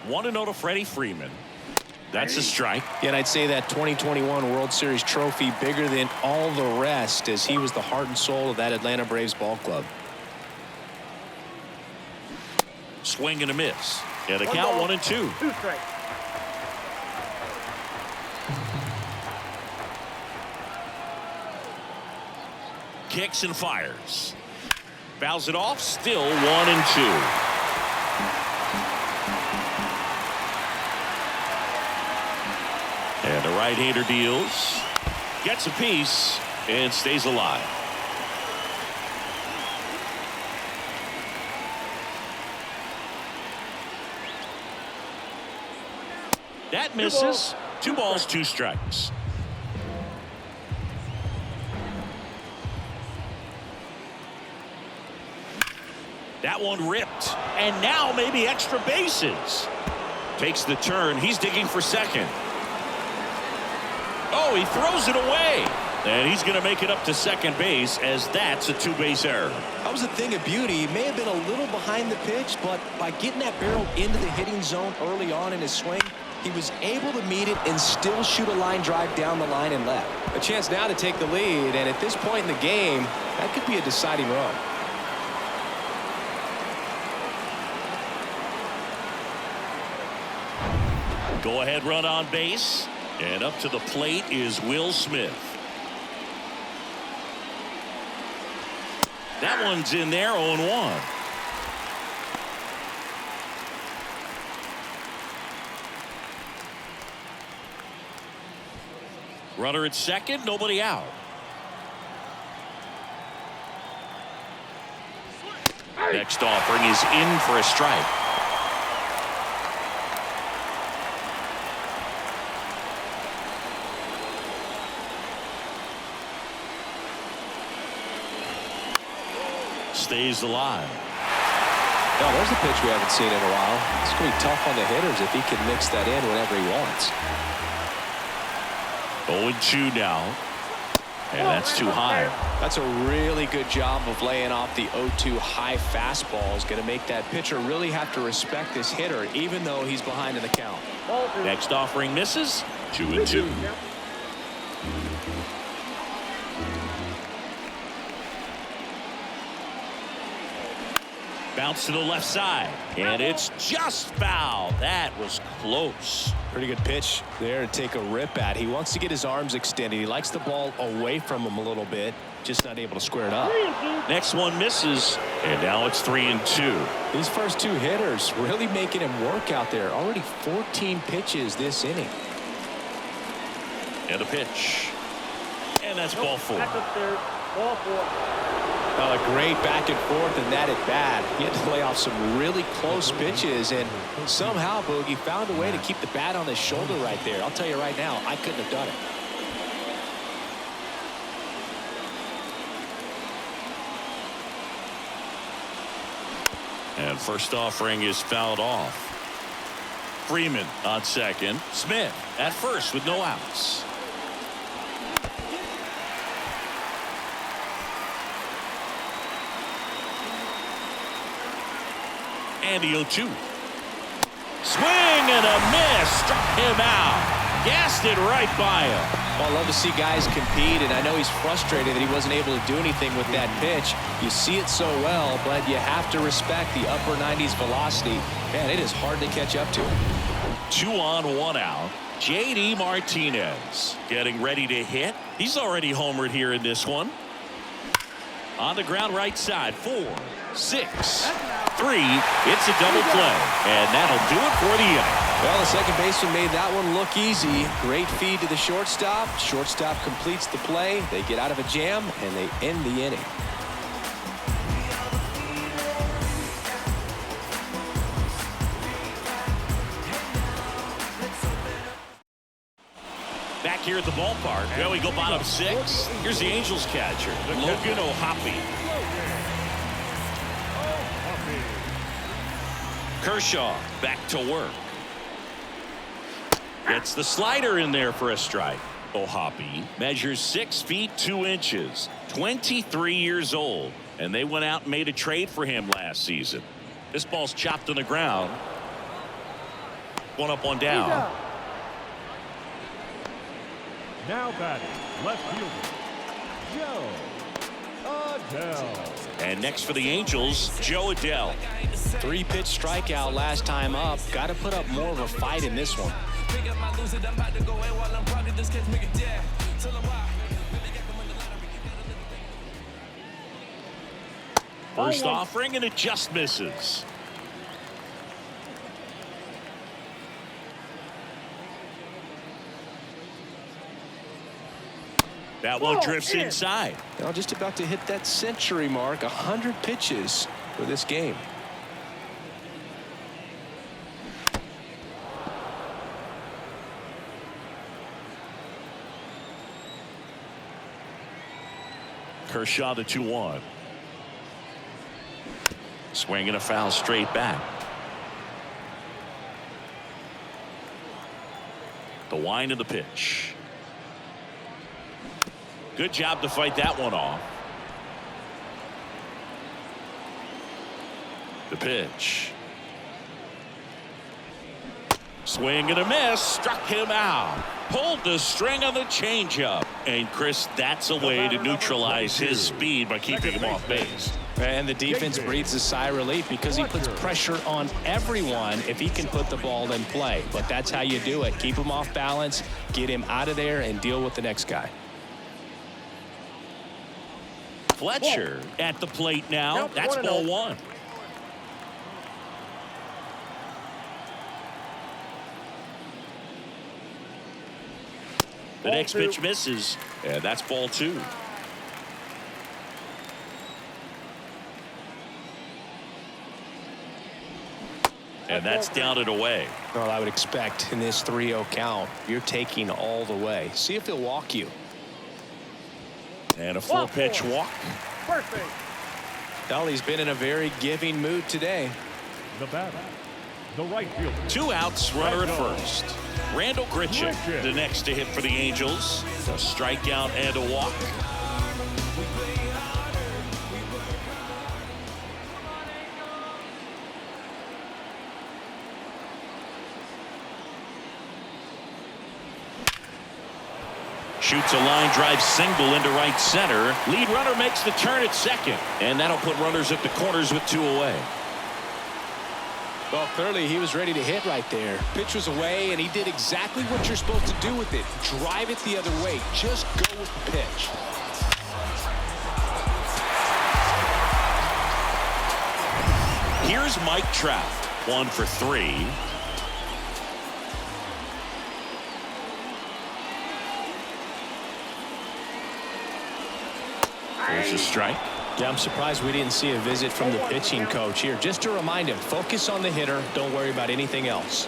A: 1-0 to Freddie Freeman. That's a strike.
B: Yeah, and I'd say that 2021 World Series trophy bigger than all the rest, as he was the heart and soul of that Atlanta Braves ball club.
A: Swing and a miss. And a count 1-2.
F: 2 strikes.
A: Kicks and fires. Fouls it off. Still 1-2. And the right-hander deals. Gets a piece and stays alive. That misses. 2 balls, 2 strikes. That one ripped. And now maybe extra bases. Takes the turn. He's digging for second. Oh, he throws it away. And he's going to make it up to second base, as that's a 2-base error.
B: That was a thing of beauty. He may have been a little behind the pitch, but by getting that barrel into the hitting zone early on in his swing, he was able to meet it and still shoot a line drive down the line and left. A chance now to take the lead, and at this point in the game, that could be a deciding run.
A: Go ahead run on base. And up to the plate is Will Smith. That one's in there, 0-1. Runner at second, nobody out. Next offering is in for a strike. Stays alive.
B: No, there's a pitch we haven't seen in a while. It's going to be tough on the hitters if he can mix that in whenever he wants.
A: 0-2 now. And that's too high.
B: That's a really good job of laying off the 0-2 high fastball. Is going to make that pitcher really have to respect this hitter, even though he's behind in the count.
A: Next offering misses. 2-2. Bounce to the left side, and it's just foul. That was close.
B: Pretty good pitch there to take a rip at. He wants to get his arms extended. He likes the ball away from him a little bit, just not able to square it up.
A: Next one misses, and now it's 3-2.
B: These first 2 hitters really making him work out there. Already 14 pitches this inning.
A: And a pitch, and that's ball 4.
F: Back upstairs. Ball 4.
B: A great back and forth, and that at bat. He had to lay off some really close pitches, and somehow Boogie found a way to keep the bat on his shoulder right there. I'll tell you right now, I couldn't have done it.
A: And first offering is fouled off. Freeman on second. Smith at first with no outs. And the 0-2. Swing and a miss. Struck him out. Gassed it right by him.
B: Well, I love to see guys compete, and I know he's frustrated that he wasn't able to do anything with that pitch. You see it so well, but you have to respect the upper 90s velocity. Man, it is hard to catch up to him.
A: 2 on, 1 out. J.D. Martinez getting ready to hit. He's already homered here in this one. On the ground right side, 4, 6. 3. It's a double play, and that'll do it for the inning.
B: Well, the second baseman made that one look easy. Great feed to the shortstop. Shortstop completes the play. They get out of a jam, and they end the inning.
A: Back here at the ballpark, well, we go bottom 6. Here's the Angels catcher, Logan Ohtani. Kershaw back to work. Gets the slider in there for a strike. Ohtani measures 6 feet 2 inches, 23 years old, and they went out and made a trade for him last season. This ball's chopped on the ground. One up, one down.
C: Now batting, left fielder, Joe Adele.
A: And next for the Angels, Joe Adele.
B: 3-pitch strikeout last time up. Got to put up more of a fight in this one.
A: First offering, and it just misses. That one drifts inside.
B: Now just about to hit that century mark. 100 pitches for this game.
A: Kershaw to 2-1. Swinging a foul straight back. The wind of the pitch. Good job to fight that one off. The pitch. Swing and a miss. Struck him out. Pulled the string on the changeup. And Chris, that's a way to neutralize his speed by keeping him off base.
B: And the defense breathes a sigh of relief because he puts pressure on everyone if he can put the ball in play. But that's how you do it. Keep him off balance, get him out of there, and deal with the next guy.
A: Fletcher at the plate now. That's ball 1. The next pitch misses, and that's ball 2. And that's down and away.
B: Well, I would expect in this 3-0 count, you're taking all the way. See if he'll walk you.
A: And a 4-pitch walk.
F: Perfect.
B: Well, he's been in a very giving mood today.
C: The batter, the right fielder.
A: 2 outs, runner at first. Randall Grichuk, the next to hit for the Angels. A strikeout and a walk. Shoots a line drive single into right center. Lead runner makes the turn at second. And that'll put runners at the corners with 2 away.
B: Well, clearly he was ready to hit right there. Pitch was away, and he did exactly what you're supposed to do with it. Drive it the other way. Just go with the pitch.
A: Here's Mike Trout. 1 for 3. There's a strike.
B: Yeah, I'm surprised we didn't see a visit from the pitching coach here. Just to remind him, focus on the hitter. Don't worry about anything else.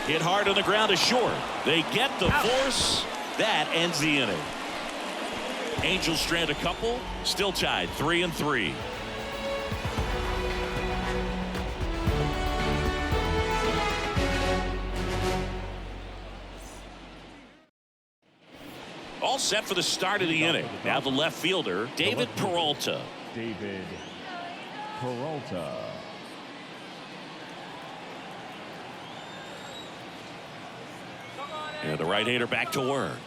A: Hit hard on the ground is short. They get the force. That ends the inning. Angels strand a couple, still tied 3-3. All set for the start of the inning. Now the left fielder, David Peralta.
C: David Peralta.
A: And the right-hander back to work.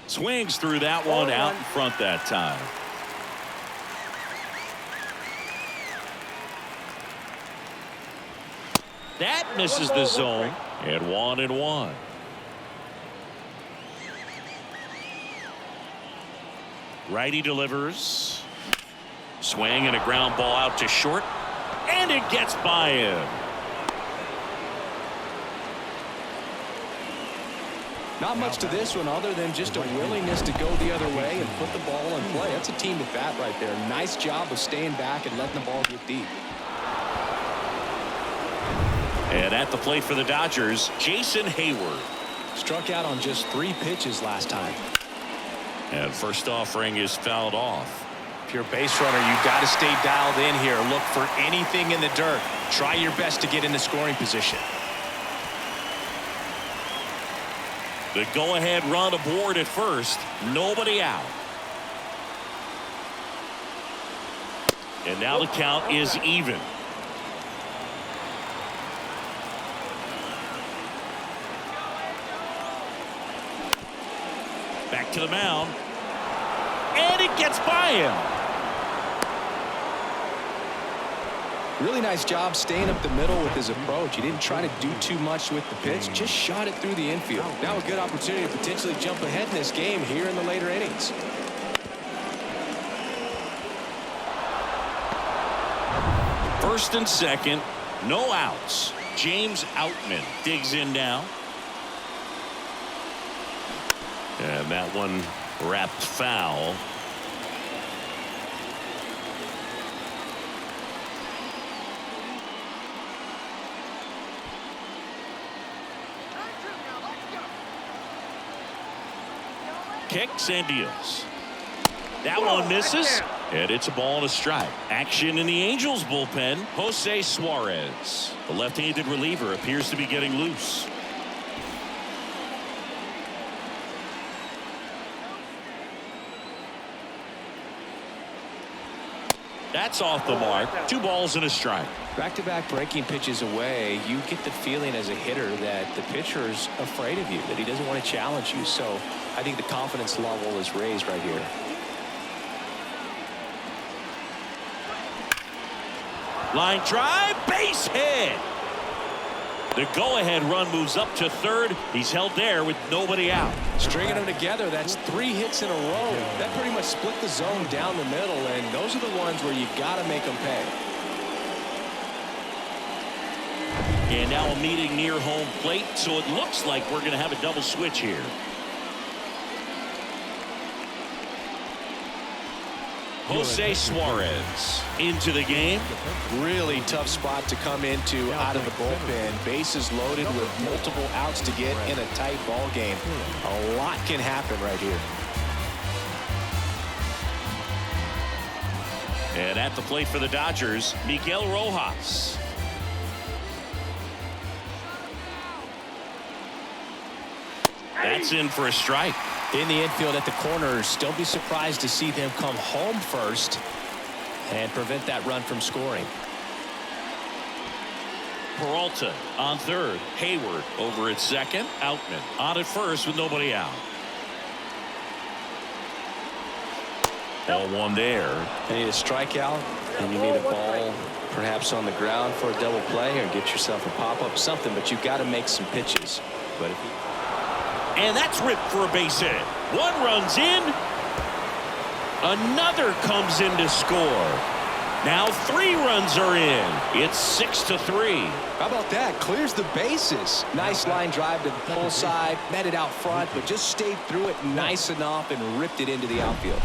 A: Swings through that one, out in front that time. That misses the zone. And 1-1. Righty delivers. Swing and a ground ball out to short. And it gets by him.
B: Not much to this one other than just a willingness to go the other way and put the ball in play. That's a team at bat right there. Nice job of staying back and letting the ball get deep.
A: And at the plate for the Dodgers, Jason Hayward.
B: Struck out on just 3 pitches last time.
A: And first offering is fouled off.
B: If you're a base runner, you've got to stay dialed in here. Look for anything in the dirt. Try your best to get in the scoring position.
A: The go-ahead run aboard at first. Nobody out. And now the count is even. Back to the mound. And it gets by him.
B: Really nice job staying up the middle with his approach. He didn't try to do too much with the pitch. Just shot it through the infield. Now a good opportunity to potentially jump ahead in this game here in the later innings.
A: First and second. No outs. James Outman digs in now. And that one wrapped foul. Kicks and deals. That one misses. And it's a ball and a strike. Action in the Angels bullpen. Jose Suarez. The left-handed reliever appears to be getting loose. That's off the mark. 2 balls and a strike.
B: Back-to-back breaking pitches away, you get the feeling as a hitter that the pitcher's afraid of you, that he doesn't want to challenge you. So I think the confidence level is raised right here.
A: Line drive, base hit. The go-ahead run moves up to third. He's held there with nobody out.
B: Stringing them together, that's 3 hits in a row. That pretty much split the zone down the middle, and those are the ones where you got to make them pay.
A: And now a meeting near home plate, so it looks like we're going to have a double switch here. Jose Suarez into the game.
B: Really tough spot to come into out of the bullpen. Bases loaded with multiple outs to get in a tight ball game. A lot can happen right here.
A: And at the plate for the Dodgers, Miguel Rojas. That's in for a strike.
B: In the infield at the corners, don't be surprised to see them come home first and prevent that run from scoring.
A: Peralta on third. Hayward over at second. Outman on at first with nobody out. Ball 1 there.
B: You need a strikeout, and you need a ball perhaps on the ground for a double play, or get yourself a pop-up, something, but you've got to make some pitches. But if you...
A: And that's ripped for a base hit. 1 runs in. Another comes in to score. Now 3 runs are in. It's 6-3.
B: How about that? Clears the bases. Nice line drive to the pull side. Met it out front, but just stayed through it nice enough and ripped it into the outfield.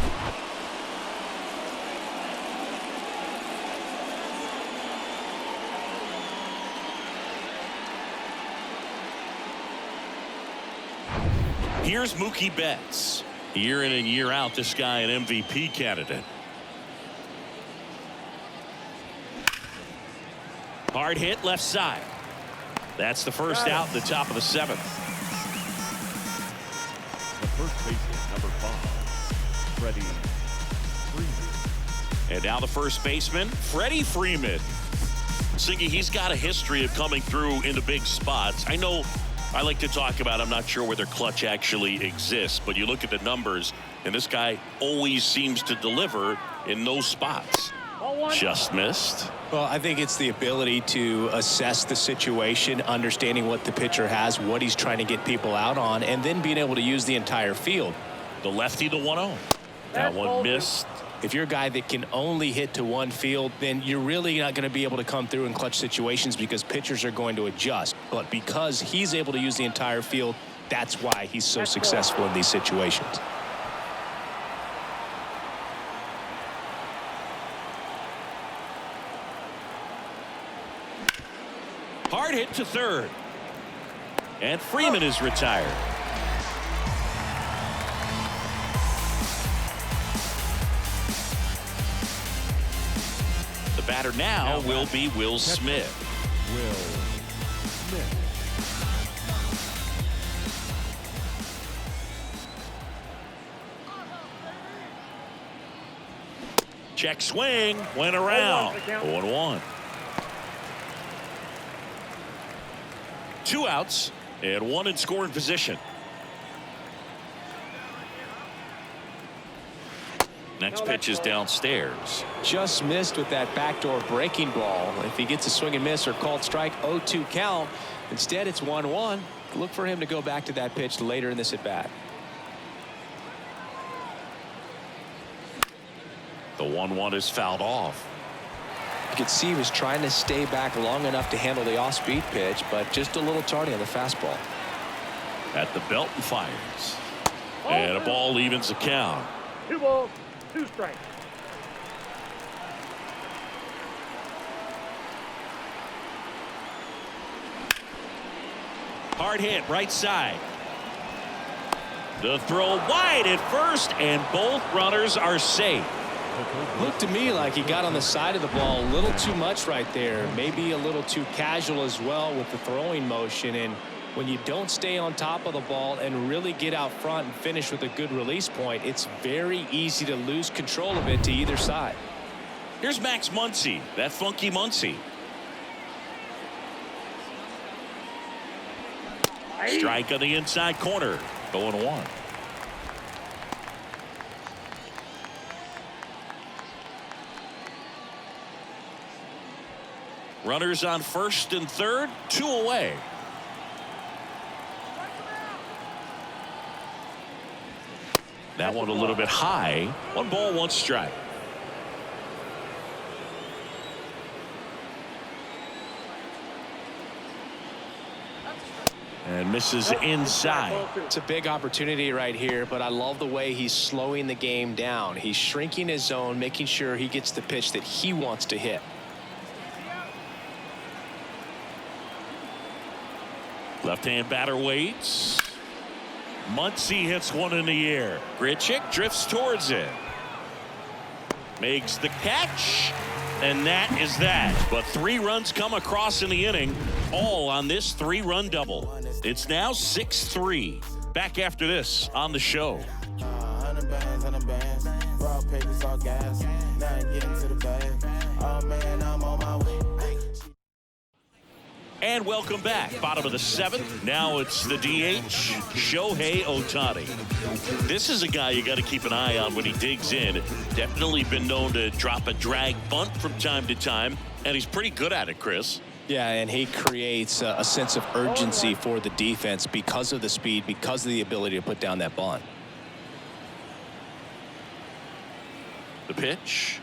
A: Here's Mookie Betts. Year in and year out, this guy an MVP candidate. Hard hit left side. That's the first out, the top of the 7th.
C: The first baseman, number 5, Freddie Freeman.
A: And now the first baseman, Freddie Freeman. Siggy, he's got a history of coming through into big spots. I know I like to talk about, I'm not sure whether clutch actually exists, but you look at the numbers, and this guy always seems to deliver in those spots.
F: Ball one.
A: Just missed.
B: Well, I think it's the ability to assess the situation, understanding what the pitcher has, what he's trying to get people out on, and then being able to use the entire field.
A: The lefty to 1-0. That one missed.
B: If you're a guy that can only hit to one field, then you're really not going to be able to come through in clutch situations because pitchers are going to adjust. But because he's able to use the entire field, that's why he's so successful in these situations.
A: Hard hit to third. And Freeman is retired. The batter now will be Will Smith.
C: Will Smith.
A: Check swing. Went around. 0-1. 2 outs and 1 in scoring position. Next pitch is downstairs.
B: Just missed with that backdoor breaking ball. If he gets a swing and miss or called strike, 0-2 count. Instead, it's 1-1. Look for him to go back to that pitch later in this at bat.
A: The 1-1 is fouled off.
B: You could see he was trying to stay back long enough to handle the off-speed pitch, but just a little tardy on the fastball.
A: At the belt and fires. And a ball evens the count.
F: 2 balls, 2 strikes.
A: Hard hit right side. The throw wide at first, and both runners are safe.
B: Looked to me like he got on the side of the ball a little too much right there. Maybe a little too casual as well with the throwing motion. And when you don't stay on top of the ball and really get out front and finish with a good release point, it's very easy to lose control of it to either side.
A: Here's Max Muncy, that funky Muncy. Strike on the inside corner. 0-1. Runners on first and third, 2 away. That one a little bit high. 1 ball, 1 strike. And misses inside.
B: It's a big opportunity right here, but I love the way he's slowing the game down. He's shrinking his zone, making sure he gets the pitch that he wants to hit.
A: Left-hand batter waits. Muncy hits one in the air. Grichuk drifts towards it. Makes the catch. And that is that. But 3 runs come across in the inning, all on this 3-run double. It's now 6-3. Back after this on the show.
G: 100 bands, raw papers, all gas. Now I'm getting to the bag. Oh man, I'm on my way.
A: And welcome back. Bottom of the 7th. Now it's the DH, Shohei Ohtani. This is a guy you got to keep an eye on when he digs in. Definitely been known to drop a drag bunt from time to time, and he's pretty good at it, Chris.
B: Yeah, and he creates a sense of urgency for the defense because of the speed, because of the ability to put down that bunt.
A: The pitch.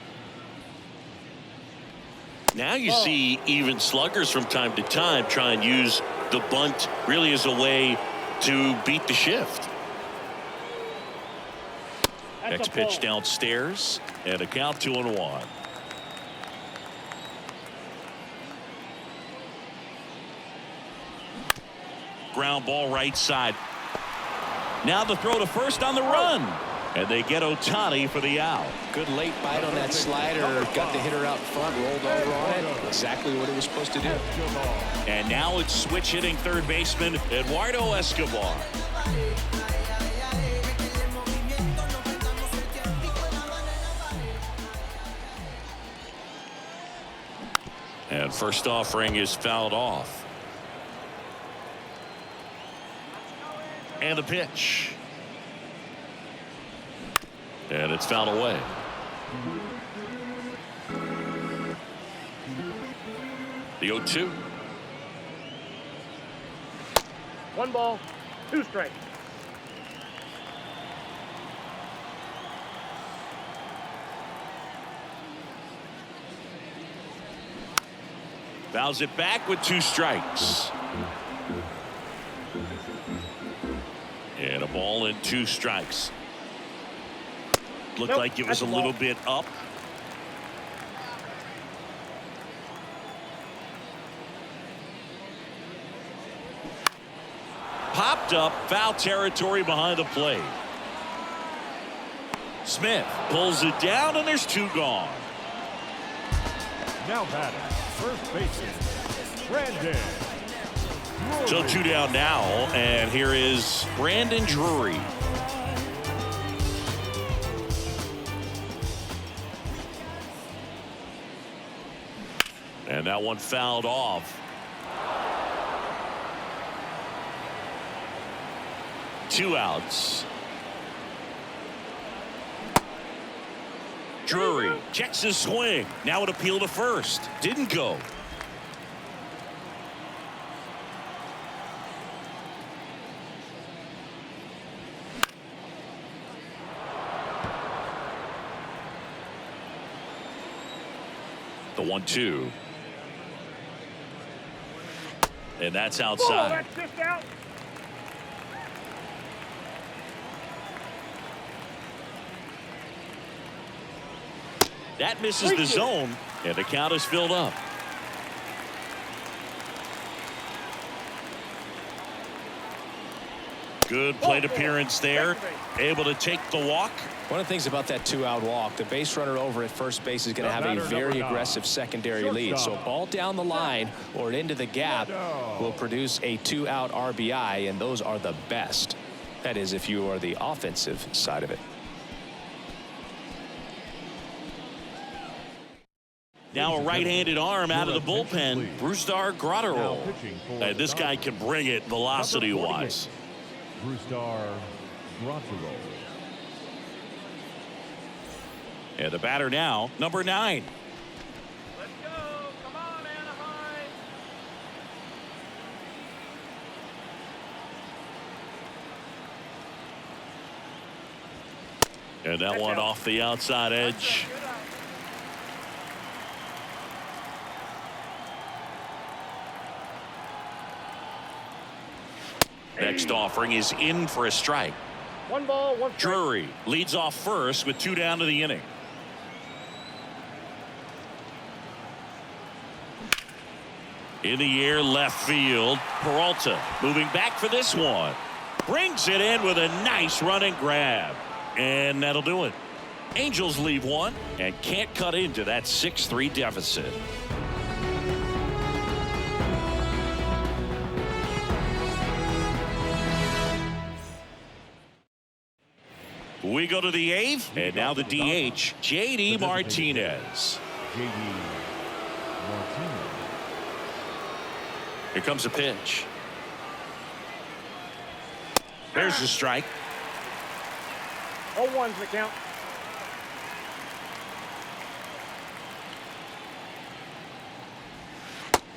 A: Now you see even sluggers from time to time try and use the bunt really as a way to beat the shift. Next pitch downstairs, and a count 2-1. Ground ball right side. Now the throw to first on the run. And they get Ohtani for the out.
B: Good late bite on that slider. Got the hitter out front, rolled over on it. Exactly what it was supposed to do.
A: And now it's switch hitting third baseman Eduardo Escobar. And first offering is fouled off. And the pitch. And it's fouled away. The 0-2.
F: 1 ball, 2 strikes.
A: Fouls it back with 2 strikes. And a ball and 2 strikes. Looked
F: Nope,
A: like it was
F: that's
A: a
F: a ball.
A: little bit up. Popped up, foul territory behind the plate. Smith pulls it down, and there's 2 gone.
C: Now batting, first baseman, Brandon.
A: So 2 down now, and here is Brandon Drury. And that one fouled off. 2 outs. Drury checks his swing. Now an appeal to first. Didn't go. The 1-2. And that's
F: Oh,
A: outside.
F: that's just out.
A: That misses the zone, and the count is filled up. Good plate appearance there. Able to take the walk.
B: One of the things about that 2-out walk, the base runner over at first base is going to have a very aggressive secondary lead. So a ball down the line or into the gap will produce a 2-out RBI, and those are the best. That is, if you are the offensive side of it.
A: Now a right-handed arm out of the bullpen, Brusdar Graterol. And this guy can bring it velocity-wise.
C: Brusdar Graterol.
A: And the batter now, number 9.
D: Let's go. Come on, Anaheim.
A: And that one off the outside edge. Next offering is in for a strike.
F: 1 ball, 1 strike.
A: Drury leads off first with 2 down to the inning. In the air, left field. Peralta moving back for this one. Brings it in with a nice running grab. And that'll do it. Angels leave 1 and can't cut into that 6-3 deficit. We go to the 8th, and now the DH, J.D. Martinez.
C: J.D. Martinez.
A: Here comes a pitch. There's the strike.
F: 0-1's the count.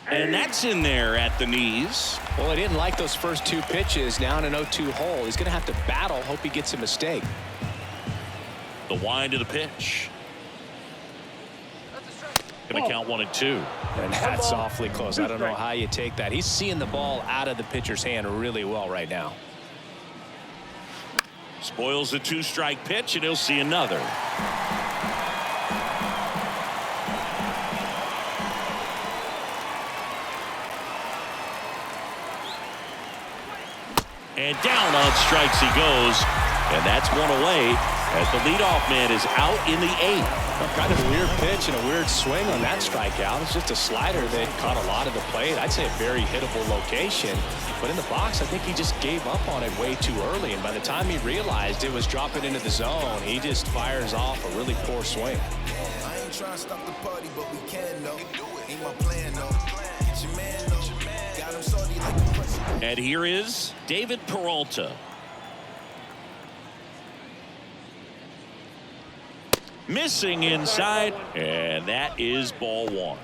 A: And that's in there at the knees.
B: Well, I didn't like those first 2 pitches. Now in an 0-2 hole. He's going to have to battle. Hope he gets a mistake.
A: The wind of the pitch. Going to count 1 and 2.
B: And that's awfully close. I don't know how you take that. He's seeing the ball out of the pitcher's hand really well right now.
A: Spoils the 2-strike pitch, and he'll see another. And down on strikes he goes, and that's 1 away as the leadoff man is out in the 8th.
B: Kind of a weird pitch and a weird swing on that strikeout. It's just a slider that caught a lot of the plate. I'd say a very hittable location. But in the box, I think he just gave up on it way too early. And by the time he realized it was dropping into the zone, he just fires off a really poor swing.
G: I ain't trying to stop the party, but we can though. Ain't my plan though. Get your man though. Got him salty like the president.
A: And here is David Peralta. Missing inside, and that is ball 1.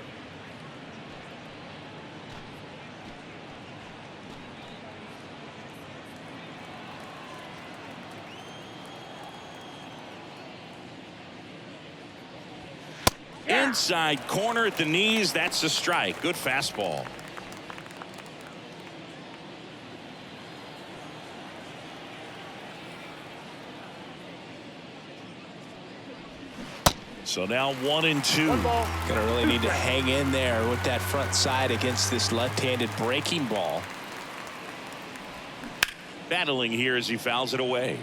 A: Inside corner at the knees. That's a strike. Good fastball. So now 1-2.
B: Gonna really need to hang in there with that front side against this left-handed breaking ball.
A: Battling here as he fouls it away.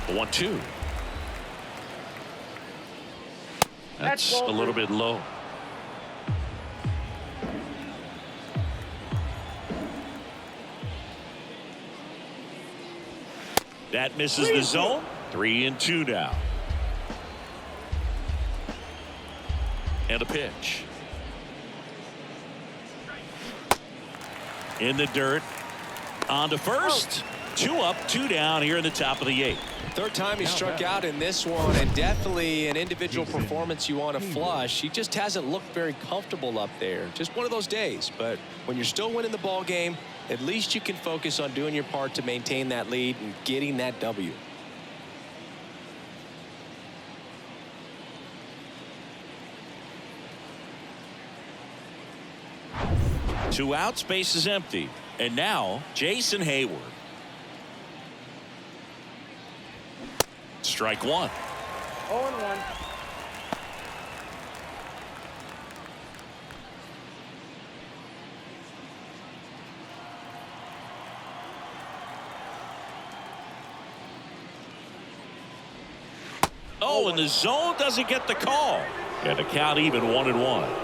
A: The 1-2. That's a little bit low. That misses the zone. 3-2 now. And a pitch. In the dirt. On to first. 2 up, 2 down here in the top of the 8th.
B: Third time he struck out in this one, and definitely an individual performance you want to flush. He just hasn't looked very comfortable up there. Just one of those days. But when you're still winning the ball game, at least you can focus on doing your part to maintain that lead and getting that W.
A: Two outs, base is empty. And now Jason Hayward. Strike 1.
F: 0-1.
A: Oh, and the zone doesn't get the call. And the count even 1-1.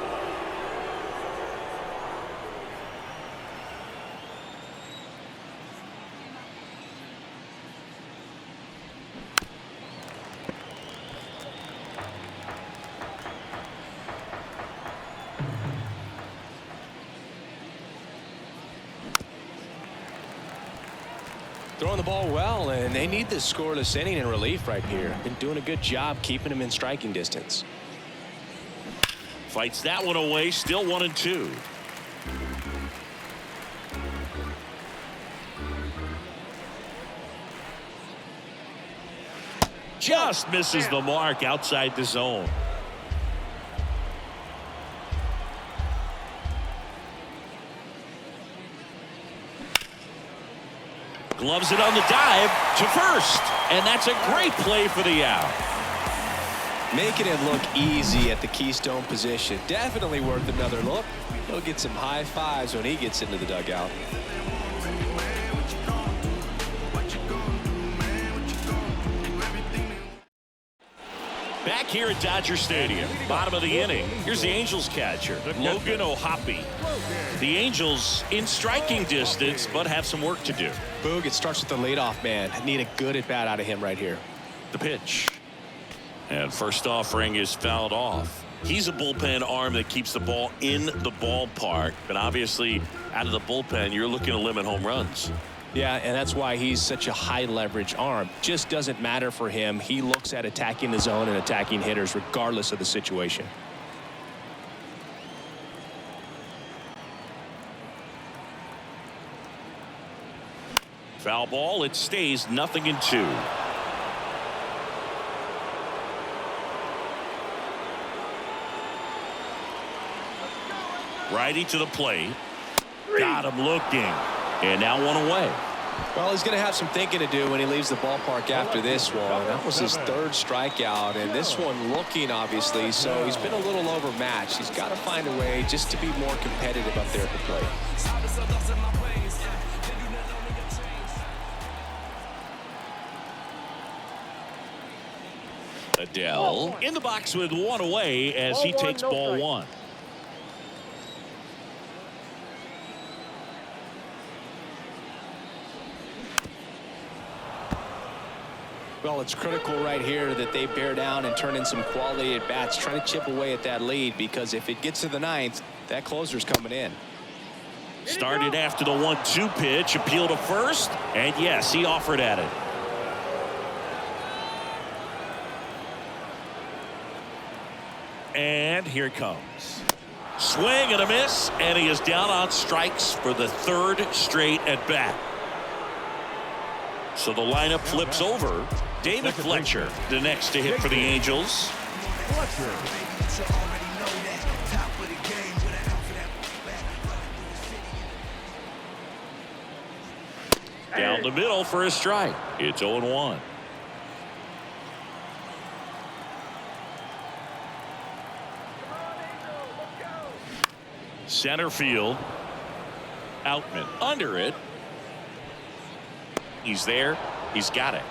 B: Throwing the ball well, and they need this scoreless inning in relief right here. Been doing a good job keeping him in striking distance.
A: Fights that one away. Still 1-2. Just misses the mark outside the zone. Gloves it on the dive to first, and that's a great play for the out.
B: Making it look easy at the keystone position. Definitely worth another look. He'll get some high fives when he gets into the dugout.
A: Back here at Dodger Stadium, bottom of the inning. Here's the Angels catcher, Logan Ohtani. The Angels in striking distance, but have some work to do.
B: Boog, it starts with the leadoff man. Need a good at bat out of him right here.
A: The pitch. And first offering is fouled off. He's a bullpen arm that keeps the ball in the ballpark. But obviously, out of the bullpen, you're looking to limit home runs.
B: Yeah, and that's why he's such a high leverage arm. Just doesn't matter for him. He looks at attacking the zone and attacking hitters regardless of the situation.
A: Foul ball. It stays 0-2. Righty to the plate. Got him looking. And now one away.
B: Well, he's going to have some thinking to do when he leaves the ballpark after this one. That was his third strikeout, and this one looking, obviously, so he's been a little overmatched. He's got to find a way just to be more competitive up there at the plate.
A: Adele in the box with one away as he takes ball 1.
B: Well, it's critical right here that they bear down and turn in some quality at bats, trying to chip away at that lead, because if it gets to the 9th, that closer's coming in.
A: Started after the 1-2 pitch, appeal to first, and yes, he offered at it. And here it comes. Swing and a miss, and he is down on strikes for the 3rd straight at bat. So the lineup flips over. David Fletcher, the next to hit for the Angels.
C: Fletcher.
A: Down the middle for a strike. It's 0-1. Center field. Outman under it. He's there. He's got it.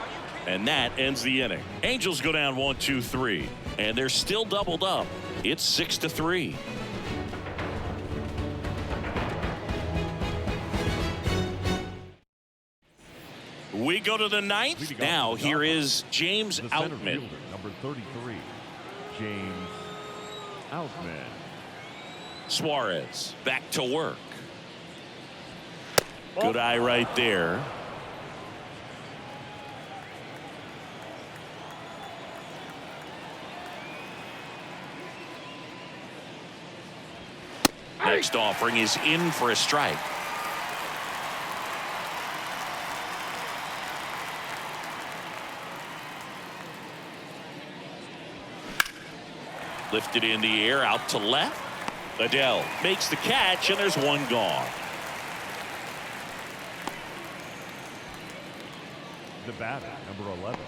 A: And that ends the inning. Angels go down 1-2-3. And they're still doubled up. It's 6-3. We go to the ninth. Now here is James Outman.
C: Number 33, James Outman.
A: Suarez back to work. Good eye right there. Next offering is in for a strike. Lifted in the air out to left. Adele makes the catch, and there's one gone.
C: The batter, number 11.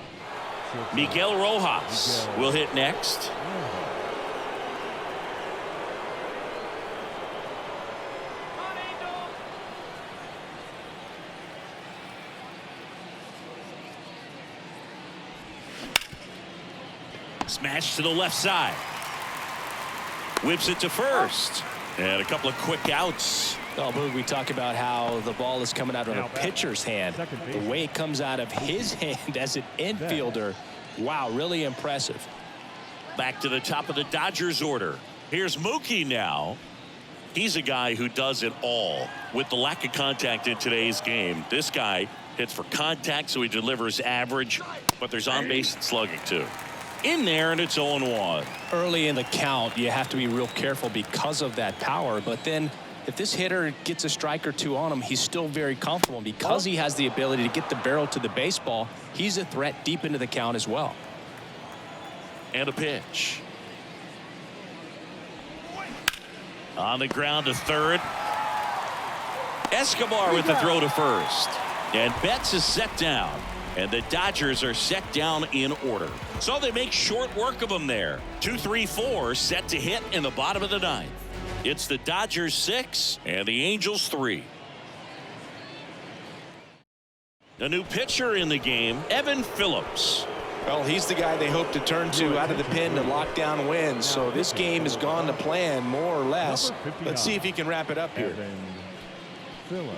A: Miguel Rojas will hit next. Smash to the left side. Whips it to first. And a couple of quick outs.
B: Oh, Boog, we talk about how the ball is coming out of a pitcher's hand. The way it comes out of his hand as an infielder. Wow, really impressive.
A: Back to the top of the Dodgers order. Here's Mookie now. He's a guy who does it all. With the lack of contact in today's game, this guy hits for contact, so he delivers average, but there's on-base slugging too. In there, and it's 0-1.
B: Early in the count, you have to be real careful because of that power. But then if this hitter gets a strike or two on him, he's still very comfortable. Because he has the ability to get the barrel to the baseball, he's a threat deep into the count as well.
A: And a pitch. On the ground to third. Escobar with the throw to first. And Betts is set down. And the Dodgers are set down in order. So they make short work of them there. 2-3-4 set to hit in the bottom of the ninth. It's the Dodgers 6 and the Angels 3. A new pitcher in the game, Evan Phillips.
B: Well, he's the guy they hope to turn to out of the pen to lock down wins. So this game has gone to plan more or less. Let's see if he can wrap it up here.
C: Phillips.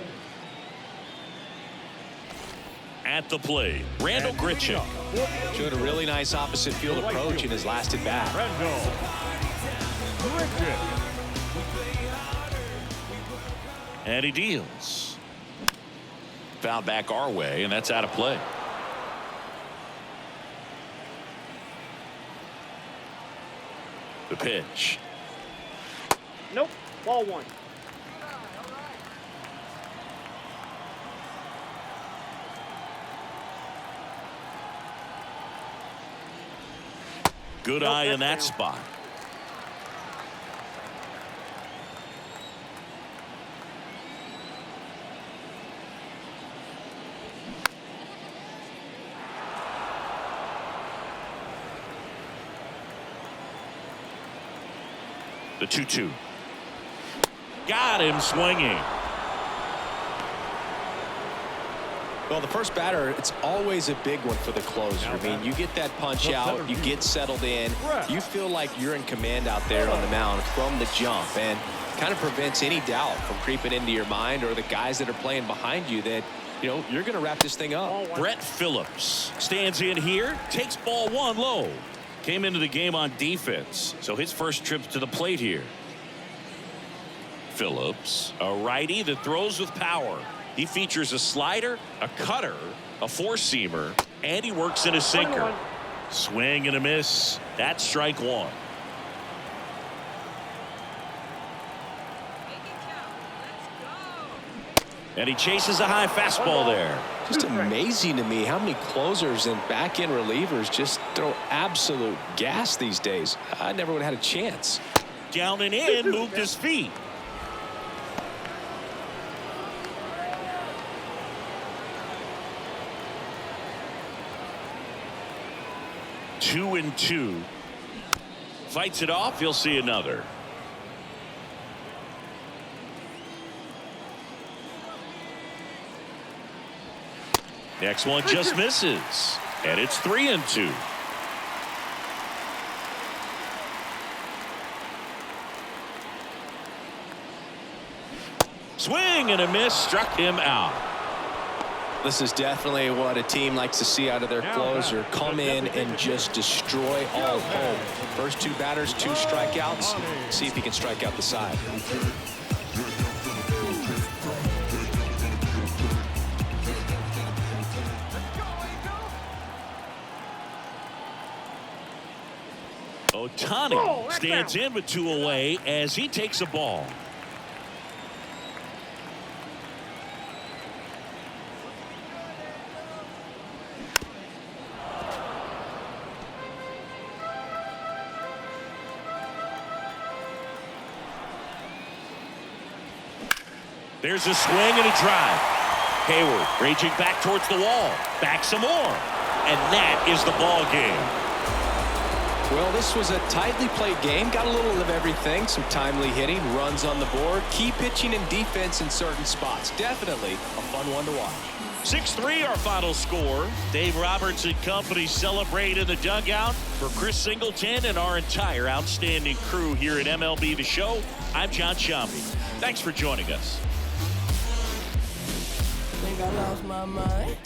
A: At the plate, Randall Grichuk.
B: Showed a really nice opposite field approach in his last at bat.
C: Randall Grichuk.
A: And he deals. Foul back our way, and that's out of play. The pitch.
F: Nope. Ball one.
A: Good eye in that spot. The 2-2. Got him swinging.
B: Well, the first batter, it's always a big one for the closer. I mean, you get that punch out, you get settled in, you feel like you're in command out there on the mound from the jump, and kind of prevents any doubt from creeping into your mind or the guys that are playing behind you that, you know, you're going to wrap this thing up.
A: Brett Phillips stands in here, takes ball one low. Came into the game on defense, so his first trip to the plate here. Phillips, a righty that throws with power. He features a slider, a cutter, a four-seamer, and he works in a sinker. Swing and a miss. That's strike one. And he chases a high fastball there.
B: Just amazing to me how many closers and back-end relievers just throw absolute gas these days. I never would have had a chance.
A: Down and in, moved his feet. Two and two. Fights it off. He'll see another. Next one just misses. And it's 3-2. Swing and a miss, struck him out.
B: This is definitely what a team likes to see out of their closer. Come in and just destroy all hope. First two batters, 2 strikeouts. See if he can strike out the side.
A: Ohtani stands in with 2 away as he takes a ball. There's a swing and a drive. Hayward raging back towards the wall. Back some more. And that is the ball game.
B: Well, this was a tightly played game. Got a little of everything. Some timely hitting, runs on the board, key pitching and defense in certain spots. Definitely a fun one to watch.
A: 6-3 our final score. Dave Roberts and company celebrate in the dugout. For Chris Singleton and our entire outstanding crew here at MLB The Show, I'm John Shambi. Thanks for joining us.
G: Think I lost my mind.